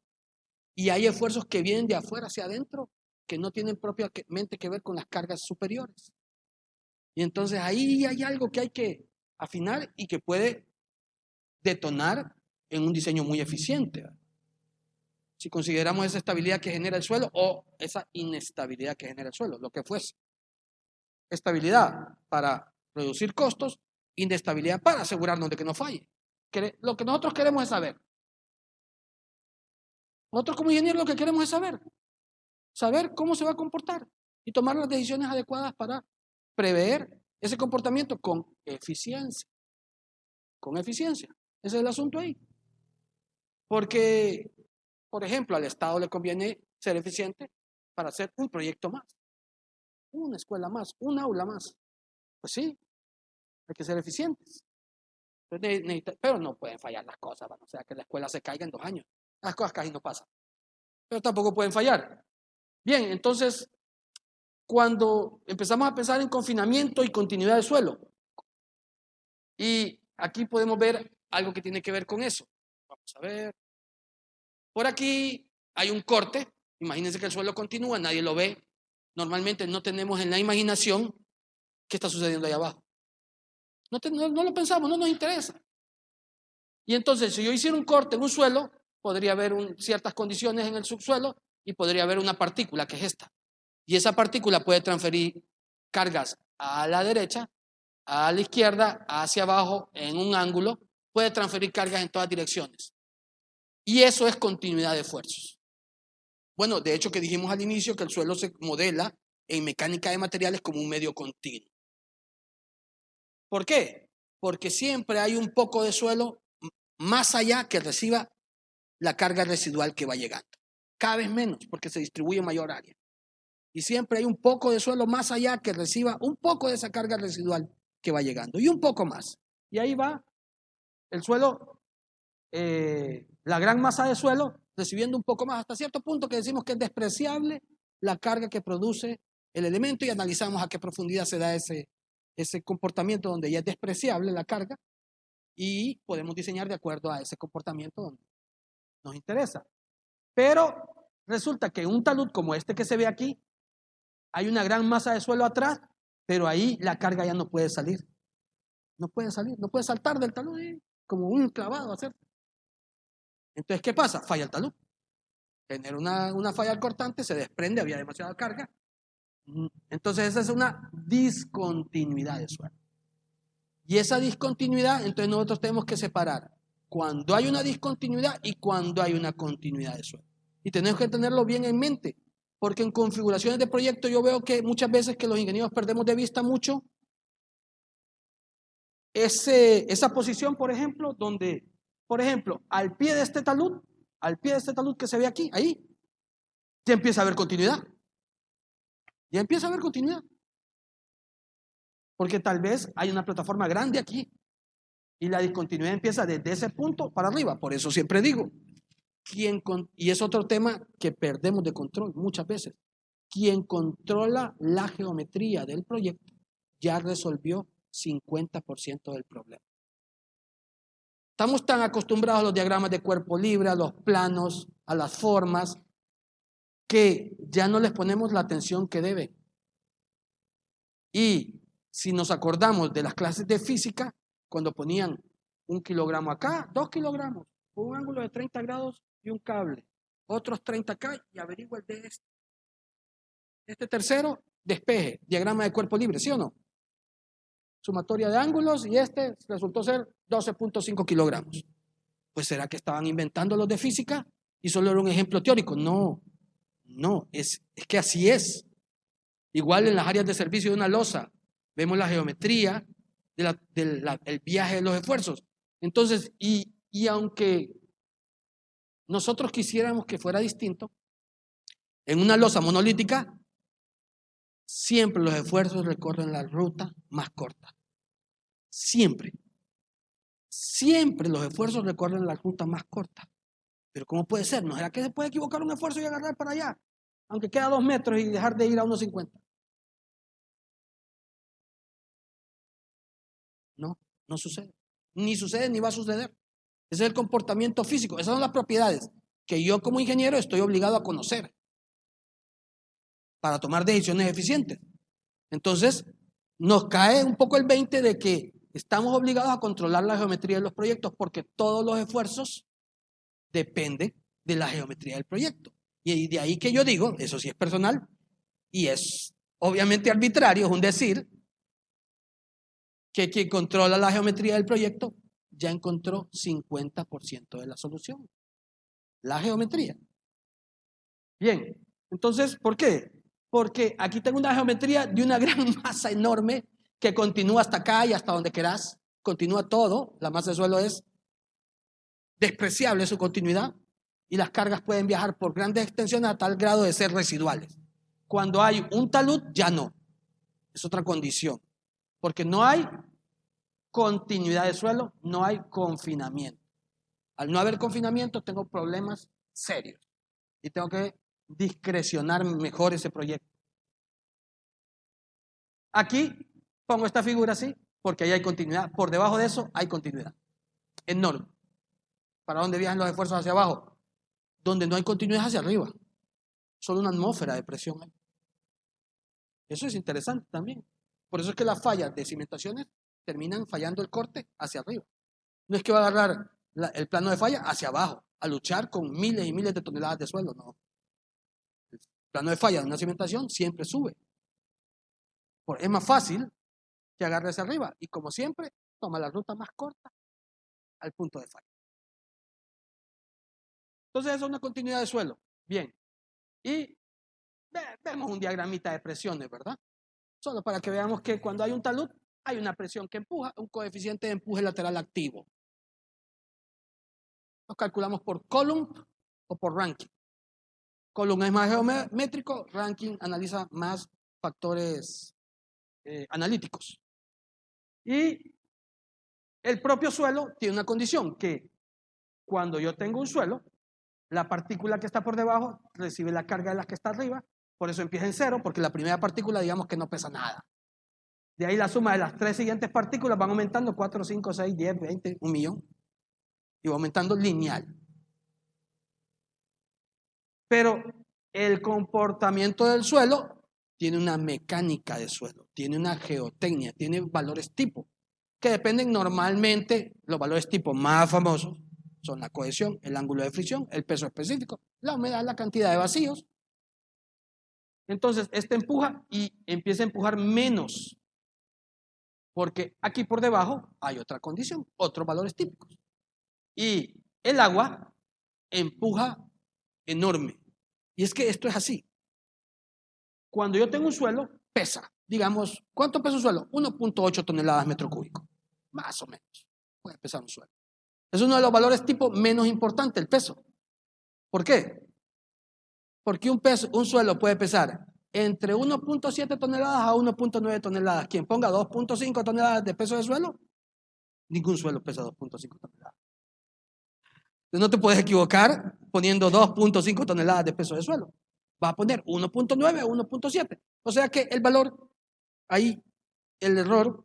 y hay esfuerzos que vienen de afuera hacia adentro que no tienen propiamente que ver con las cargas superiores. Y entonces ahí hay algo que hay que afinar y que puede detonar en un diseño muy eficiente. Si consideramos esa estabilidad que genera el suelo o esa inestabilidad que genera el suelo, lo que fuese. Estabilidad para reducir costos, inestabilidad para asegurarnos de que no falle. Lo que nosotros queremos es saber. Nosotros como ingenieros lo que queremos es saber cómo se va a comportar y tomar las decisiones adecuadas para prever ese comportamiento con eficiencia. Con eficiencia. Ese es el asunto ahí. Porque, por ejemplo, al Estado le conviene ser eficiente para hacer un proyecto más, una escuela más, un aula más. Pues sí, hay que ser eficientes. Pero no pueden fallar las cosas, o sea, que la escuela se caiga en 2 años. Las cosas casi no pasan. Pero tampoco pueden fallar. Bien, entonces, cuando empezamos a pensar en confinamiento y continuidad de suelo, y aquí podemos ver algo que tiene que ver con eso. Vamos a ver. Por aquí hay un corte. Imagínense que el suelo continúa, nadie lo ve. Normalmente no tenemos en la imaginación qué está sucediendo ahí abajo. No lo pensamos, no nos interesa. Y entonces, si yo hiciera un corte en un suelo, podría haber ciertas condiciones en el subsuelo y podría haber una partícula que es esta. Y esa partícula puede transferir cargas a la derecha, a la izquierda, hacia abajo, en un ángulo. Puede transferir cargas en todas direcciones. Y eso es continuidad de esfuerzos. Bueno, de hecho que dijimos al inicio que el suelo se modela en mecánica de materiales como un medio continuo. ¿Por qué? Porque siempre hay un poco de suelo más allá que reciba la carga residual que va llegando. Cada vez menos, porque se distribuye en mayor área. Y siempre hay un poco de suelo más allá que reciba un poco de esa carga residual que va llegando. Y un poco más. Y ahí va el suelo, la gran masa de suelo, recibiendo un poco más hasta cierto punto que decimos que es despreciable la carga que produce el elemento y analizamos a qué profundidad se da ese comportamiento donde ya es despreciable la carga y podemos diseñar de acuerdo a ese comportamiento donde nos interesa. Pero resulta que en un talud como este que se ve aquí, hay una gran masa de suelo atrás, pero ahí la carga ya no puede salir. No puede salir, no puede saltar del talud como un clavado hacer. Entonces, ¿qué pasa? Falla el talud. Tener una falla cortante, se desprende, había demasiada carga. Entonces, esa es una discontinuidad de suelo. Y esa discontinuidad, entonces nosotros tenemos que separar cuando hay una discontinuidad y cuando hay una continuidad de suelo. Y tenemos que tenerlo bien en mente, porque en configuraciones de proyecto yo veo que muchas veces que los ingenieros perdemos de vista mucho esa posición, por ejemplo, donde, por ejemplo, al pie de este talud que se ve aquí, ahí, ya empieza a haber continuidad. Ya empieza a haber continuidad. Porque tal vez hay una plataforma grande aquí Y la discontinuidad empieza desde ese punto para arriba. Por eso siempre digo, y es otro tema que perdemos de control muchas veces. Quien controla la geometría del proyecto ya resolvió 50% del problema. Estamos tan acostumbrados a los diagramas de cuerpo libre, a los planos, a las formas, que ya no les ponemos la atención que deben. Y si nos acordamos de las clases de física, cuando ponían 1 kilogramo acá, 2 kilogramos, con un ángulo de 30 grados y un cable, otros 30 acá y averigua el de este. Este tercero, despeje, diagrama de cuerpo libre, ¿sí o no? Sumatoria de ángulos y este resultó ser 12.5 kilogramos. Pues ¿será que estaban inventando los de física y solo era un ejemplo teórico? No, es que así es. Igual en las áreas de servicio de una losa, vemos la geometría del viaje de los esfuerzos. Entonces, y aunque nosotros quisiéramos que fuera distinto, en una losa monolítica, siempre los esfuerzos recorren la ruta más corta. Siempre. Siempre los esfuerzos recorren la ruta más corta. Pero ¿cómo puede ser? ¿No será que se puede equivocar un esfuerzo y agarrar para allá? Aunque queda 2 metros y dejar de ir a 1.50. No sucede. Ni sucede ni va a suceder. Ese es el comportamiento físico. Esas son las propiedades que yo como ingeniero estoy obligado a conocer para tomar decisiones eficientes. Entonces, nos cae un poco el 20 de que estamos obligados a controlar la geometría de los proyectos porque todos los esfuerzos dependen de la geometría del proyecto. Y de ahí que yo digo, eso sí es personal y es obviamente arbitrario, es un decir, que quien controla la geometría del proyecto ya encontró 50% de la solución. La geometría. Bien, entonces, ¿por qué? Porque aquí tengo una geometría de una gran masa enorme que continúa hasta acá y hasta donde querás. Continúa todo. La masa de suelo es despreciable su continuidad y las cargas pueden viajar por grandes extensiones a tal grado de ser residuales. Cuando hay un talud, ya no. Es otra condición. Porque no hay continuidad de suelo, no hay confinamiento. Al no haber confinamiento tengo problemas serios y tengo que discrecionar mejor ese proyecto. Aquí pongo esta figura así porque ahí hay continuidad. Por debajo de eso hay continuidad enorme. ¿Para dónde viajan los esfuerzos? Hacia abajo. Donde no hay continuidad hacia arriba. Solo una atmósfera de presión hay. Eso es interesante también. Por eso es que las fallas de cimentaciones terminan fallando el corte hacia arriba. No es que va a agarrar el plano de falla hacia abajo, a luchar con miles y miles de toneladas de suelo, no. El plano de falla de una cimentación siempre sube. Es más fácil que agarre hacia arriba y como siempre, toma la ruta más corta al punto de falla. Entonces eso es una continuidad de suelo. Bien. Y vemos un diagramita de presiones, ¿verdad? Solo para que veamos que cuando hay un talud, hay una presión que empuja, un coeficiente de empuje lateral activo. Los calculamos por Coulomb o por Rankine. Coulomb es más geométrico, Rankine analiza más factores analíticos. Y el propio suelo tiene una condición que cuando yo tengo un suelo, la partícula que está por debajo recibe la carga de la que está arriba, por eso empieza en cero, porque la primera partícula digamos que no pesa nada. De ahí la suma de las 3 siguientes partículas van aumentando 4, 5, 6, 10, 20, 1 millón. Y va aumentando lineal. Pero el comportamiento del suelo tiene una mecánica de suelo, tiene una geotecnia, tiene valores tipo, que dependen normalmente, los valores tipo más famosos son la cohesión, el ángulo de fricción, el peso específico, la humedad, la cantidad de vacíos. Entonces, este empuja y empieza a empujar menos, porque aquí por debajo hay otra condición, otros valores típicos. Y el agua empuja enorme. Y es que esto es así. Cuando yo tengo un suelo, pesa. Digamos, ¿cuánto pesa un suelo? 1.8 toneladas metro cúbico. Más o menos. Puede pesar un suelo. Es uno de los valores tipo menos importante, el peso. ¿Por qué? Porque un suelo puede pesar entre 1.7 toneladas a 1.9 toneladas. Quien ponga 2.5 toneladas de peso de suelo, Ningún suelo pesa 2.5 toneladas. Entonces no te puedes equivocar poniendo 2.5 toneladas de peso de suelo. Vas a poner 1.9 o 1.7. O sea que el valor, ahí el error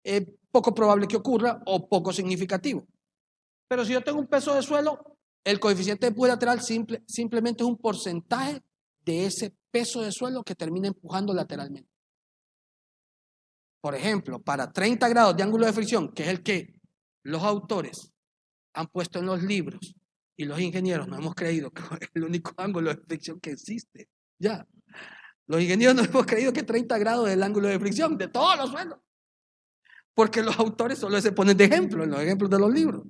es poco probable que ocurra o poco significativo. Pero si yo tengo un peso de suelo, el coeficiente de empuje lateral simplemente es un porcentaje de ese peso de suelo que termina empujando lateralmente. Por ejemplo, para 30 grados de ángulo de fricción, que es el que los autores han puesto en los libros y los ingenieros no hemos creído que es el único ángulo de fricción que existe. Ya, los ingenieros no hemos creído que 30 grados es el ángulo de fricción de todos los suelos, porque los autores solo se ponen de ejemplo en los ejemplos de los libros.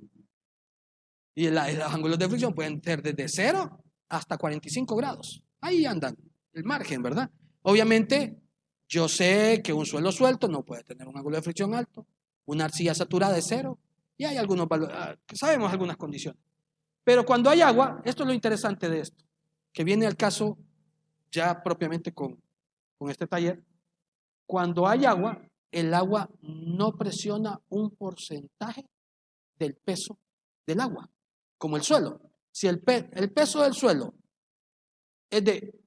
Y los ángulos de fricción pueden ser desde 0 hasta 45 grados. Ahí andan, el margen, ¿verdad? Obviamente, yo sé que un suelo suelto no puede tener un ángulo de fricción alto, una arcilla saturada es 0, y hay algunos valores, sabemos algunas condiciones. Pero cuando hay agua, esto es lo interesante de esto, que viene al caso ya propiamente con este taller. Cuando hay agua, el agua no presiona un porcentaje del peso del agua, como el suelo. Si el peso del suelo es de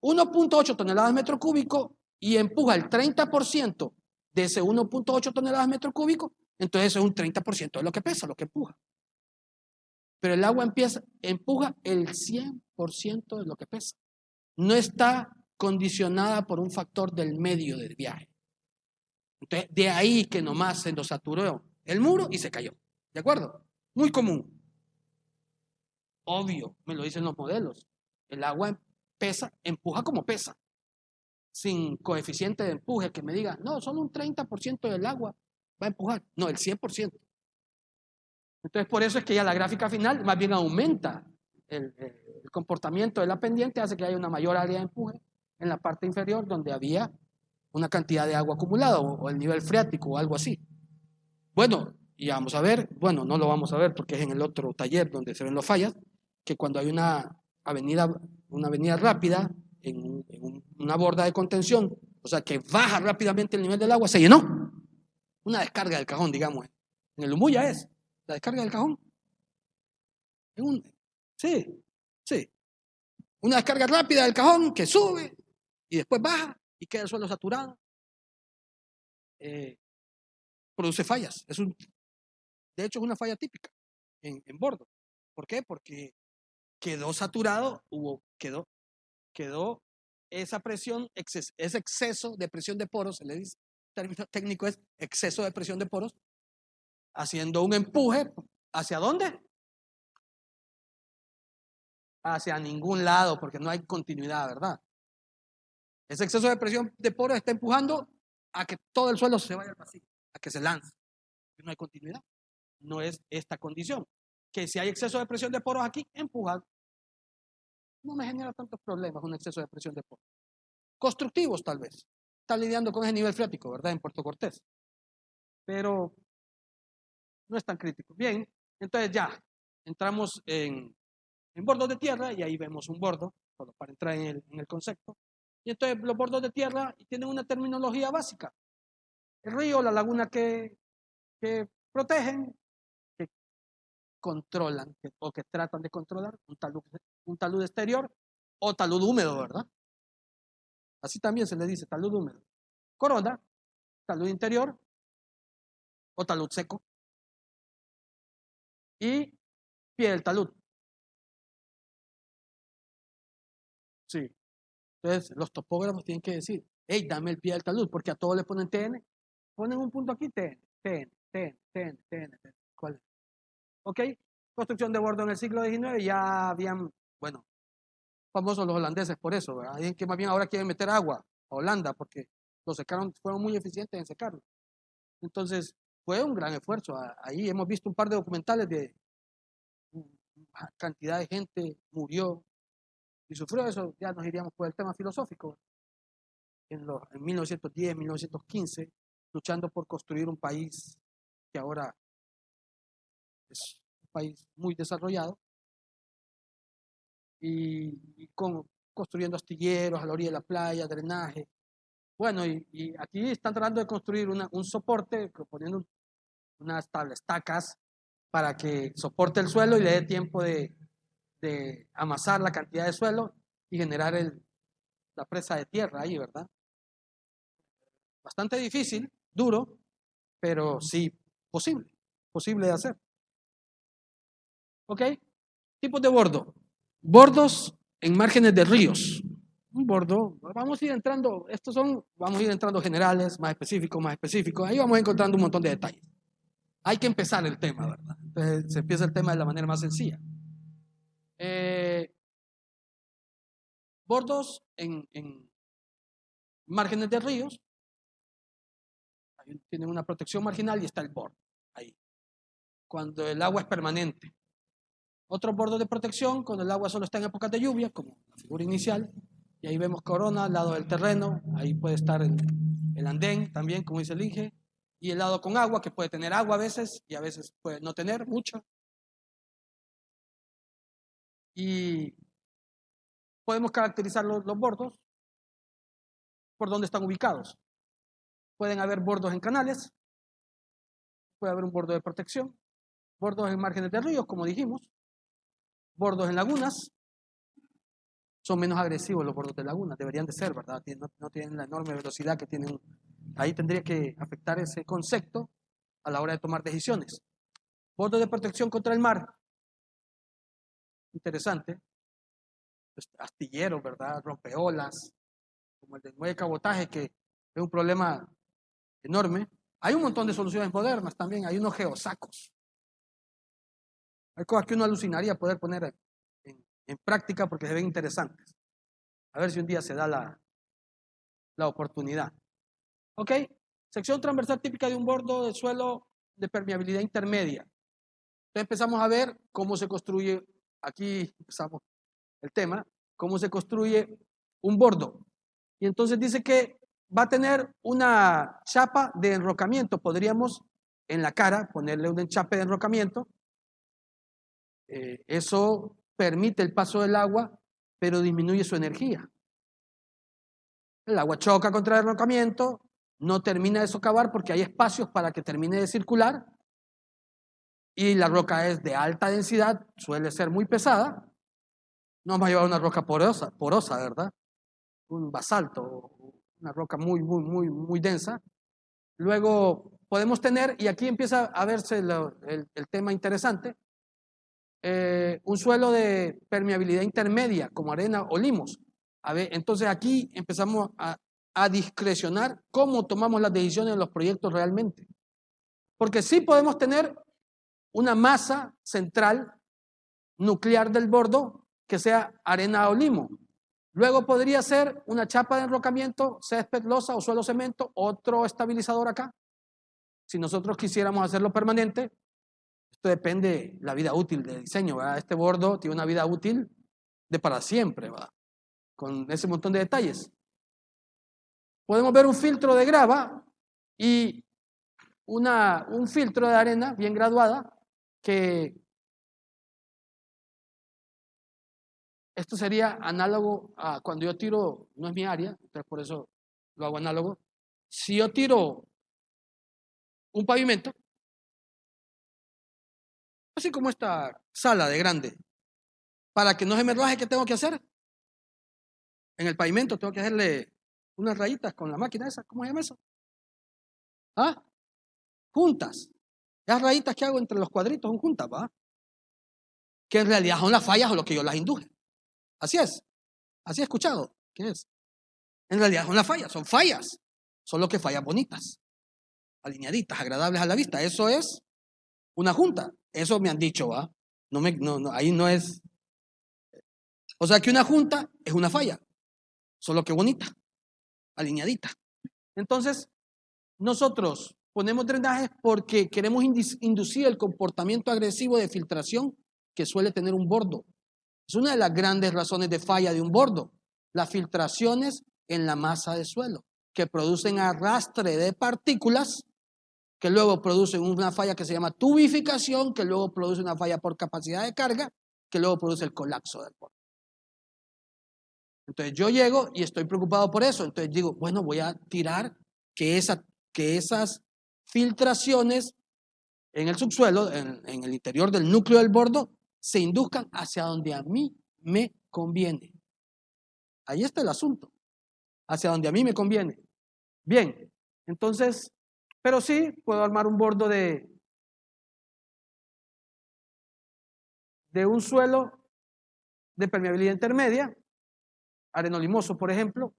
1.8 toneladas metro cúbico y empuja el 30% de ese 1.8 toneladas metro cúbico, entonces eso es un 30% de lo que pesa, lo que empuja. Pero el agua empuja el 100% de lo que pesa. No está condicionada por un factor del medio del viaje. Entonces, de ahí que nomás se nos saturó el muro y se cayó. ¿De acuerdo? Muy común. Obvio, me lo dicen los modelos. El agua empuja como pesa. Sin coeficiente de empuje que me diga, no, solo un 30% del agua va a empujar. No, el 100%. Entonces, por eso es que ya la gráfica final más bien aumenta el comportamiento de la pendiente, hace que haya una mayor área de empuje en la parte inferior donde había una cantidad de agua acumulada o el nivel freático o algo así. Bueno, y vamos a ver, bueno, no lo vamos a ver porque es en el otro taller donde se ven los fallas, que cuando hay una avenida rápida en una borda de contención, o sea que baja rápidamente el nivel del agua, se llenó. Una descarga del cajón, digamos. En el Lumuya es la descarga del cajón. Sí, sí. Una descarga rápida del cajón que sube y después baja y queda el suelo saturado. Produce fallas. De hecho, es una falla típica en bordo. ¿Por qué? Porque quedó saturado, quedó esa presión, ese exceso de presión de poros, se le dice, el término técnico es exceso de presión de poros, haciendo un empuje, ¿hacia dónde? Hacia ningún lado, porque no hay continuidad, ¿verdad? Ese exceso de presión de poros está empujando a que todo el suelo se vaya al vacío, a que se lance. No hay continuidad. No es esta condición. Que si hay exceso de presión de poros aquí, empuja. No me genera tantos problemas un exceso de presión de poros. Constructivos, tal vez. Está lidiando con ese nivel freático, ¿verdad? En Puerto Cortés. Pero no es tan crítico. Bien, entonces ya entramos en bordos de tierra y ahí vemos un bordo, solo para entrar en el concepto. Y entonces los bordos de tierra tienen una terminología básica. El río, la laguna que protegen, que controlan o que tratan de controlar un talud exterior o talud húmedo, ¿verdad? Así también se le dice talud húmedo. Corona, talud interior o talud seco. Y pie del talud. Sí. Entonces los topógrafos tienen que decir, hey, dame el pie del talud, porque a todos le ponen TN. Ponen un punto aquí, TN. ¿Cuál es? ¿Ok? Construcción de bordo en el siglo XIX, ya habían, bueno, famosos los holandeses por eso, ¿verdad? Dicen que más bien ahora quieren meter agua a Holanda, porque lo secaron, fueron muy eficientes en secarlo. Entonces, fue un gran esfuerzo. Ahí hemos visto un par de documentales de cantidad de gente murió y sufrió eso. Ya nos iríamos por el tema filosófico. En 1910, 1915, luchando por construir un país que ahora es un país muy desarrollado y construyendo astilleros a la orilla de la playa, drenaje. Bueno, y aquí están tratando de construir un soporte, poniendo unas estacas para que soporte el suelo y le dé tiempo de amasar la cantidad de suelo y generar la presa de tierra ahí, ¿verdad? Bastante difícil, duro, pero sí posible de hacer. ¿Ok? Tipos de bordo. Bordos en márgenes de ríos. Un bordo, vamos a ir entrando, vamos a ir entrando generales, más específicos, ahí vamos encontrando un montón de detalles. Hay que empezar el tema, ¿verdad? Entonces, se empieza el tema de la manera más sencilla. Bordos en márgenes de ríos, ahí tienen una protección marginal y está el bordo, ahí. Cuando el agua es permanente. Otros bordos de protección, cuando el agua solo está en épocas de lluvia, como la figura inicial, y ahí vemos corona al lado del terreno, ahí puede estar el andén también, como dice el Inge, y el lado con agua, que puede tener agua a veces, y a veces puede no tener mucha. Y podemos caracterizar los bordos por dónde están ubicados. Pueden haber bordos en canales, puede haber un bordo de protección, bordos en márgenes de ríos, como dijimos, bordos en lagunas. Son menos agresivos los bordos de lagunas, deberían de ser, ¿verdad? No tienen la enorme velocidad que tienen. Ahí tendría que afectar ese concepto a la hora de tomar decisiones. Bordos de protección contra el mar. Interesante. Astilleros, ¿verdad? Rompeolas, como el del muelle de cabotaje, que es un problema enorme. Hay un montón de soluciones modernas también, hay unos geosacos. Hay cosas que uno alucinaría poder poner en práctica porque se ven interesantes. A ver si un día se da la oportunidad. ¿Ok? Sección transversal típica de un bordo de suelo de permeabilidad intermedia. Entonces empezamos a ver cómo se construye, aquí empezamos el tema, cómo se construye un bordo. Y entonces dice que va a tener una chapa de enrocamiento. Podríamos en la cara ponerle un enchape de enrocamiento. Eso permite el paso del agua, pero disminuye su energía. El agua choca contra el enrocamiento, no termina de socavar porque hay espacios para que termine de circular y la roca es de alta densidad, suele ser muy pesada. No vamos a llevar una roca porosa, ¿verdad? Un basalto, una roca muy densa. Luego podemos tener, y aquí empieza a verse el tema interesante, un suelo de permeabilidad intermedia, como arena o limos. A ver, entonces aquí empezamos a discrecionar cómo tomamos las decisiones en los proyectos realmente. Porque sí podemos tener una masa central nuclear del bordo que sea arena o limo. Luego podría ser una chapa de enrocamiento, césped, losa o suelo cemento, otro estabilizador acá. Si nosotros quisiéramos hacerlo permanente, esto depende de la vida útil del diseño, ¿verdad? Este bordo tiene una vida útil de para siempre, ¿verdad? Con ese montón de detalles. Podemos ver un filtro de grava y un filtro de arena bien graduada que esto sería análogo a cuando yo tiro, no es mi área, entonces por eso lo hago análogo. Si yo tiro un pavimento, así como esta sala de grande, para que no se me raje, ¿qué tengo que hacer? En el pavimento tengo que hacerle unas rayitas con la máquina esa, ¿cómo se llama eso? ¿Ah? Juntas. Las rayitas que hago entre los cuadritos son juntas, ¿va? Que en realidad son las fallas o lo que yo las induje. Así es. Así he escuchado. ¿Qué es? En realidad son fallas. Solo que fallas bonitas, alineaditas, agradables a la vista. Eso es una junta. Eso me han dicho, ¿va? Ahí no es. O sea que una junta es una falla, solo que bonita, alineadita. Entonces, nosotros ponemos drenajes porque queremos inducir el comportamiento agresivo de filtración que suele tener un bordo. Es una de las grandes razones de falla de un bordo, las filtraciones en la masa de suelo, que producen arrastre de partículas, que luego producen una falla que se llama tubificación, que luego produce una falla por capacidad de carga, que luego produce el colapso del bordo. Entonces yo llego y estoy preocupado por eso, entonces digo, bueno, voy a tirar que esas filtraciones en el subsuelo, en el interior del núcleo del bordo, se induzcan hacia donde a mí me conviene. Ahí está el asunto, hacia donde a mí me conviene. Bien, entonces, pero sí puedo armar un bordo de un suelo de permeabilidad intermedia, arenolimoso, por ejemplo,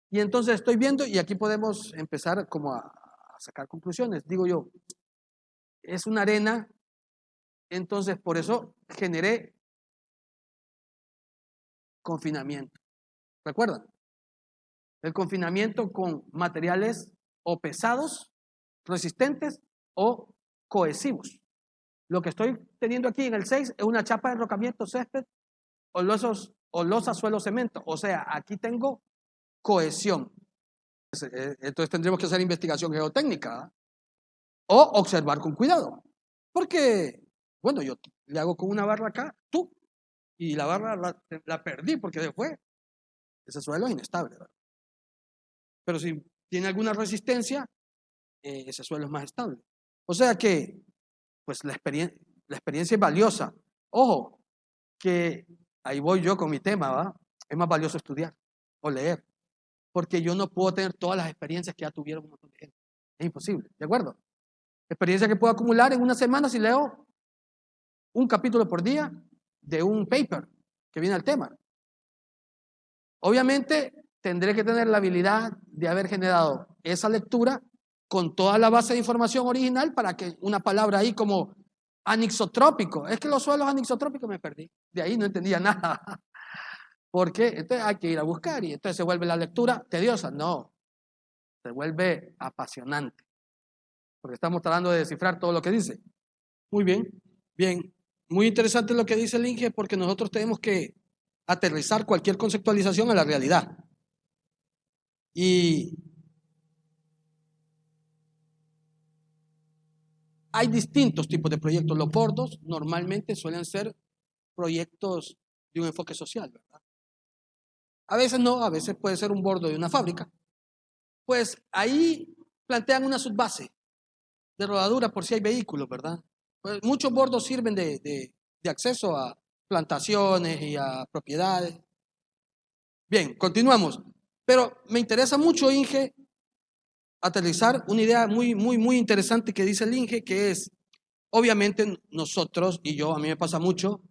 y entonces estoy viendo, y aquí podemos empezar como a sacar conclusiones. Digo yo, es una arena, entonces por eso generé confinamiento. ¿Recuerdan? El confinamiento con materiales o pesados, resistentes o cohesivos. Lo que estoy teniendo aquí en el 6 es una chapa de enrocamiento césped o losa suelo cemento. O sea, aquí tengo cohesión. Entonces tendremos que hacer investigación geotécnica, ¿eh? O observar con cuidado. Porque, bueno, yo le hago con una barra acá, tú, y la barra la perdí porque después ese suelo es inestable, ¿verdad? Pero si tiene alguna resistencia, ese suelo es más estable. O sea que, pues la experiencia es valiosa. Ojo, que ahí voy yo con mi tema, ¿va? Es más valioso estudiar o leer, porque yo no puedo tener todas las experiencias que ya tuvieron un montón de gente. Es imposible, ¿de acuerdo? Experiencia que puedo acumular en una semana si leo un capítulo por día de un paper que viene al tema. Obviamente tendré que tener la habilidad de haber generado esa lectura con toda la base de información original para que una palabra ahí como anixotrópico, es que los suelos anixotrópicos me perdí, de ahí no entendía nada. ¿Por qué? Entonces hay que ir a buscar y entonces se vuelve la lectura tediosa. No, se vuelve apasionante, porque estamos tratando de descifrar todo lo que dice. Muy bien, bien. Muy interesante lo que dice el Inge, porque nosotros tenemos que aterrizar cualquier conceptualización a la realidad. Y hay distintos tipos de proyectos. Los bordos normalmente suelen ser proyectos de un enfoque social, ¿verdad? A veces no, a veces puede ser un bordo de una fábrica. Pues ahí plantean una subbase de rodadura por si hay vehículos, ¿verdad? Pues muchos bordos sirven de acceso a plantaciones y a propiedades. Bien, continuamos. Pero me interesa mucho, Inge, aterrizar una idea muy interesante que dice el Inge, que es, obviamente nosotros, y yo, a mí me pasa mucho,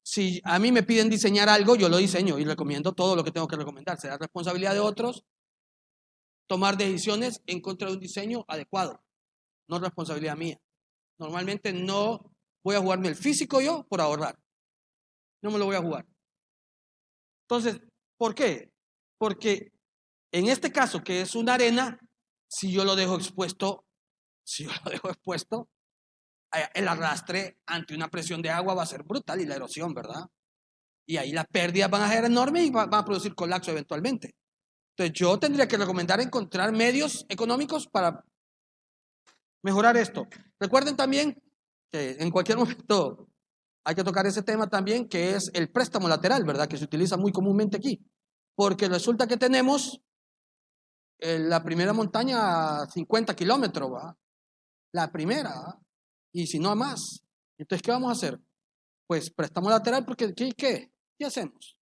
si a mí me piden diseñar algo, yo lo diseño y recomiendo todo lo que tengo que recomendar. Será responsabilidad de otros tomar decisiones en contra de un diseño adecuado, no responsabilidad mía. Normalmente no voy a jugarme el físico yo por ahorrar. No me lo voy a jugar. Entonces, ¿por qué? Porque en este caso, que es una arena, si yo lo dejo expuesto, el arrastre ante una presión de agua va a ser brutal y la erosión, ¿verdad? Y ahí las pérdidas van a ser enormes y van a producir colapso eventualmente. Entonces yo tendría que recomendar encontrar medios económicos para mejorar esto. Recuerden también que en cualquier momento hay que tocar ese tema también, que es el préstamo lateral, ¿verdad? Que se utiliza muy comúnmente aquí. Porque resulta que tenemos la primera montaña a 50 kilómetros, ¿va? La primera, ¿va? Y si no a más. Entonces, ¿qué vamos a hacer? Pues préstamo lateral, porque ¿qué hacemos?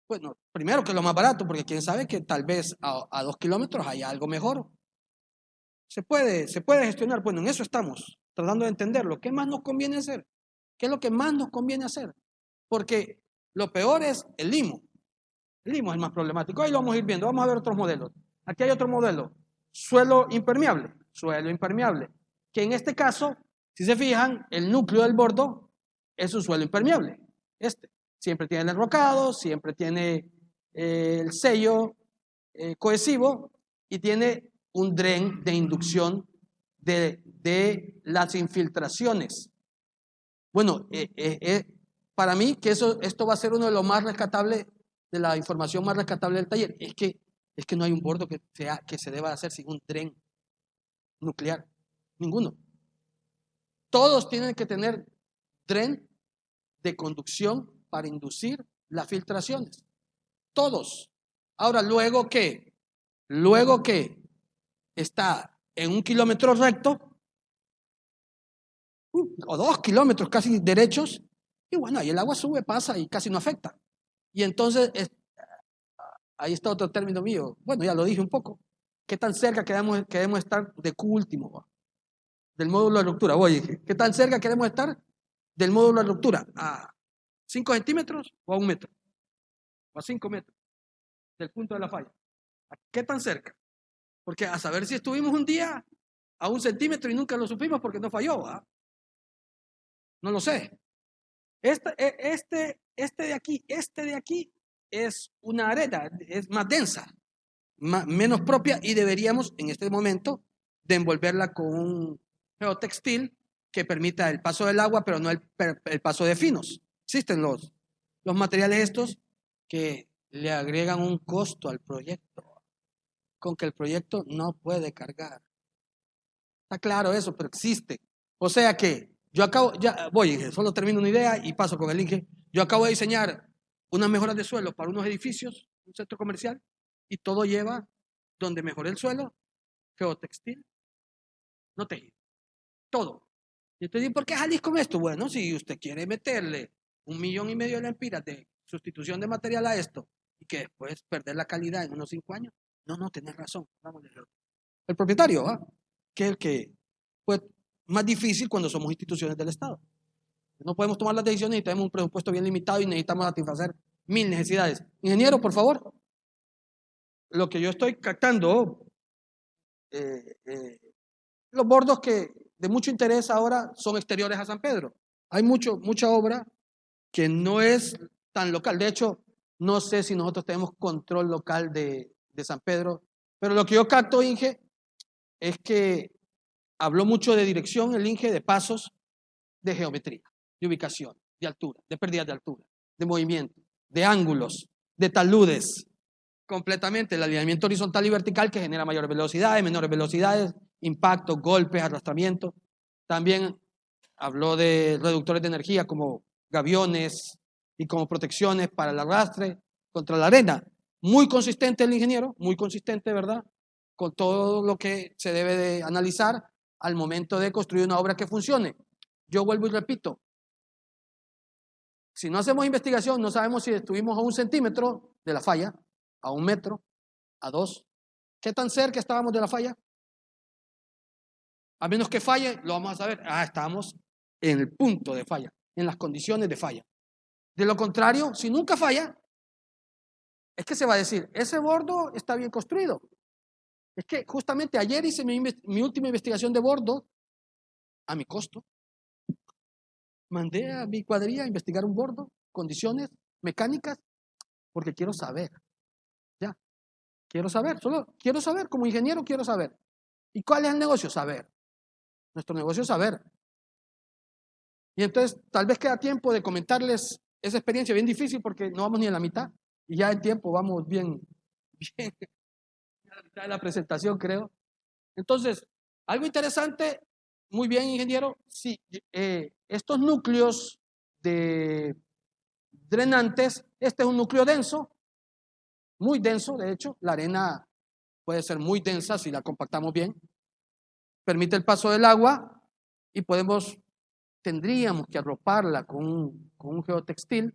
Bueno, primero que es lo más barato, porque quién sabe que tal vez a 2 kilómetros haya algo mejor. Se puede gestionar. Bueno, en eso estamos, tratando de entenderlo. ¿Qué más nos conviene hacer? ¿Qué es lo que más nos conviene hacer? Porque lo peor es el limo. El limo es el más problemático. Ahí lo vamos a ir viendo. Vamos a ver otros modelos. Aquí hay otro modelo. Suelo impermeable. Suelo impermeable. Que en este caso, si se fijan, el núcleo del bordo es un suelo impermeable. Siempre tiene el enrocado, siempre tiene el sello cohesivo y tiene un dren de inducción de las infiltraciones. Bueno, para mí que esto va a ser uno de los más rescatables, de la información más rescatable del taller, es que no hay un bordo que se deba hacer sin un dren nuclear, ninguno. Todos tienen que tener dren de conducción para inducir las filtraciones. Todos. Ahora, luego que está en un kilómetro recto, o 2 kilómetros casi derechos, y bueno, ahí el agua sube, pasa y casi no afecta. Y entonces, ahí está otro término mío, bueno, ya lo dije un poco, ¿qué tan cerca queremos estar de Q último, va? Del módulo de ruptura? Oye, ¿qué tan cerca queremos estar del módulo de ruptura? ¿A 5 centímetros o a 1 metro? ¿O a 5 metros del punto de la falla? ¿Qué tan cerca? Porque a saber si estuvimos un día a 1 centímetro y nunca lo supimos porque no falló, ¿va? No lo sé. Este de aquí es una arena, es más densa, menos propia, y deberíamos en este momento de envolverla con un geotextil que permita el paso del agua, pero no el paso de finos. Existen los materiales estos que le agregan un costo al proyecto, con que el proyecto no puede cargar. Está claro eso, pero existe. O sea que yo acabo, ya voy, solo termino una idea y paso con el Inge. Yo acabo de diseñar unas mejoras de suelo para unos edificios, un centro comercial, y todo lleva donde mejoré el suelo, geotextil, no tejido, todo. Y usted dice, ¿por qué salís con esto? Bueno, si usted quiere meterle 1,5 millones de lempiras de sustitución de material a esto y que después perder la calidad en unos 5 años, no, tenés razón. El propietario, ¿va? Que es el que pues más difícil cuando somos instituciones del Estado. No podemos tomar las decisiones y tenemos un presupuesto bien limitado y necesitamos satisfacer 1000 necesidades. Ingeniero, por favor. Lo que yo estoy captando, los bordos que de mucho interés ahora son exteriores a San Pedro. Hay mucha obra que no es tan local. De hecho, no sé si nosotros tenemos control local de San Pedro, pero lo que yo capto, Inge, es que habló mucho de dirección, el Inge, de pasos, de geometría, de ubicación, de altura, de pérdidas de altura, de movimiento, de ángulos, de taludes, completamente el alineamiento horizontal y vertical que genera mayores velocidades, menores velocidades, impactos, golpes, arrastramiento. También habló de reductores de energía como gaviones y como protecciones para el arrastre contra la arena. Muy consistente el ingeniero, muy consistente, ¿verdad? Con todo lo que se debe de analizar al momento de construir una obra que funcione. Yo vuelvo y repito, si no hacemos investigación, no sabemos si estuvimos a 1 centímetro de la falla, a 1 metro, a 2. ¿Qué tan cerca estábamos de la falla? A menos que falle, lo vamos a saber. Estábamos en el punto de falla, en las condiciones de falla. De lo contrario, si nunca falla, es que se va a decir, ese bordo está bien construido. Es que justamente ayer hice mi última investigación de bordo a mi costo. Mandé a mi cuadrilla a investigar un bordo, condiciones mecánicas, porque quiero saber. Ya, quiero saber, solo quiero saber, como ingeniero quiero saber. ¿Y cuál es el negocio? Saber. Nuestro negocio es saber. Y entonces tal vez queda tiempo de comentarles esa experiencia bien difícil porque no vamos ni a la mitad y ya en tiempo vamos bien a la mitad de la presentación, creo. Entonces, algo interesante, muy bien, ingeniero, sí, estos núcleos de drenantes, este es un núcleo denso, muy denso, de hecho, la arena puede ser muy densa si la compactamos bien, permite el paso del agua y tendríamos que arroparla con un geotextil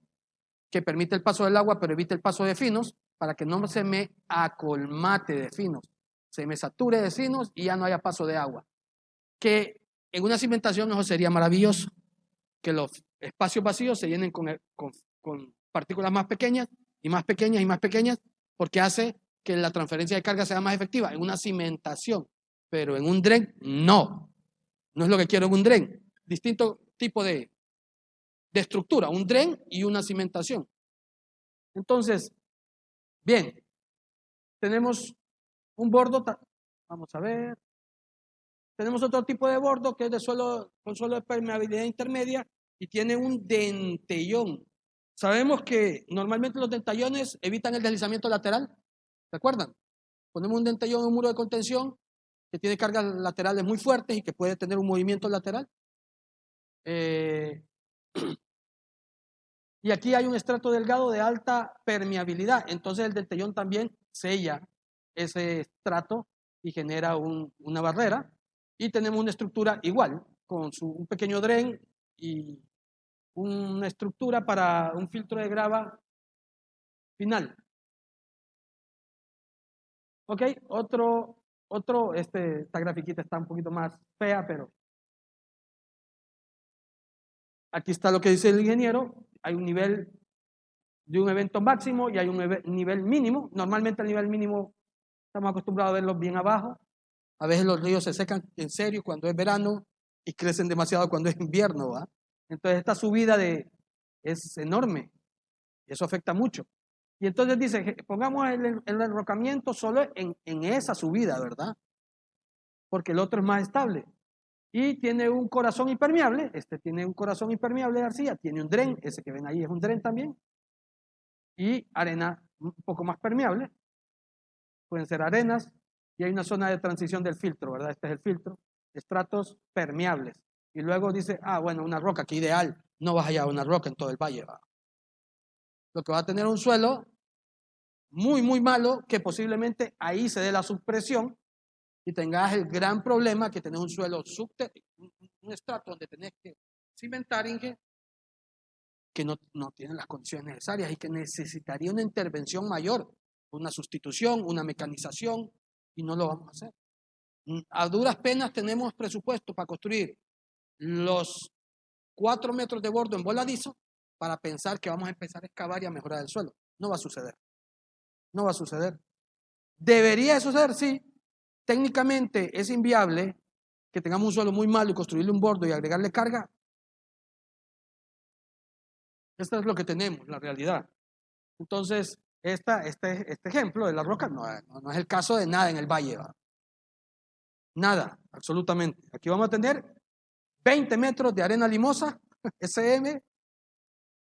que permite el paso del agua pero evite el paso de finos para que no se me acolmate de finos, se me sature de finos y ya no haya paso de agua. Que en una cimentación eso sería maravilloso, que los espacios vacíos se llenen con partículas más pequeñas y más pequeñas y más pequeñas, porque hace que la transferencia de carga sea más efectiva en una cimentación, pero en un dren no es lo que quiero en un dren. Distinto tipo de estructura, un dren y una cimentación. Entonces, bien, tenemos un bordo, vamos a ver, tenemos otro tipo de bordo que es de suelo, con suelo de permeabilidad intermedia y tiene un dentellón. Sabemos que normalmente los dentellones evitan el deslizamiento lateral, ¿se acuerdan? Ponemos un dentellón en un muro de contención que tiene cargas laterales muy fuertes y que puede tener un movimiento lateral. Y aquí hay un estrato delgado de alta permeabilidad, entonces el dentellón también sella ese estrato y genera una barrera. Y tenemos una estructura igual, con un pequeño dren y una estructura para un filtro de grava final. Ok, esta grafiquita está un poquito más fea, pero aquí está lo que dice el ingeniero. Hay un nivel de un evento máximo y hay un nivel mínimo. Normalmente el nivel mínimo estamos acostumbrados a verlo bien abajo. A veces los ríos se secan en serio cuando es verano y crecen demasiado cuando es invierno, ¿va? Entonces esta subida es enorme y eso afecta mucho. Y entonces dice, pongamos el enrocamiento solo en esa subida, ¿verdad? Porque el otro es más estable. Y tiene un corazón impermeable, tiene un corazón impermeable de arcilla, tiene un dren, ese que ven ahí es un dren también, y arena un poco más permeable, pueden ser arenas, y hay una zona de transición del filtro, ¿verdad? Este es el filtro, estratos permeables. Y luego dice, bueno, una roca, que ideal, no vas a hallar una roca en todo el valle, ¿va? Lo que va a tener un suelo muy, muy malo, que posiblemente ahí se dé la subpresión y tengas el gran problema que tener un suelo un estrato donde tenés que cimentar, que no tiene las condiciones necesarias y que necesitaría una intervención mayor, una sustitución, una mecanización, y no lo vamos a hacer. A duras penas tenemos presupuesto para construir los 4 metros de bordo en voladizo para pensar que vamos a empezar a excavar y a mejorar el suelo. No va a suceder. No va a suceder. ¿Debería suceder? Sí. Técnicamente es inviable que tengamos un suelo muy malo y construirle un bordo y agregarle carga. Esto es lo que tenemos, la realidad. Entonces, este ejemplo de la roca no es el caso de nada en el valle, ¿va? Nada, absolutamente. Aquí vamos a tener 20 metros de arena limosa, SM,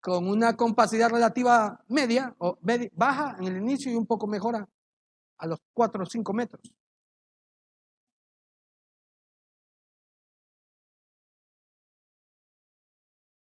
con una compacidad relativa media o baja en el inicio y un poco mejora a los 4 o 5 metros.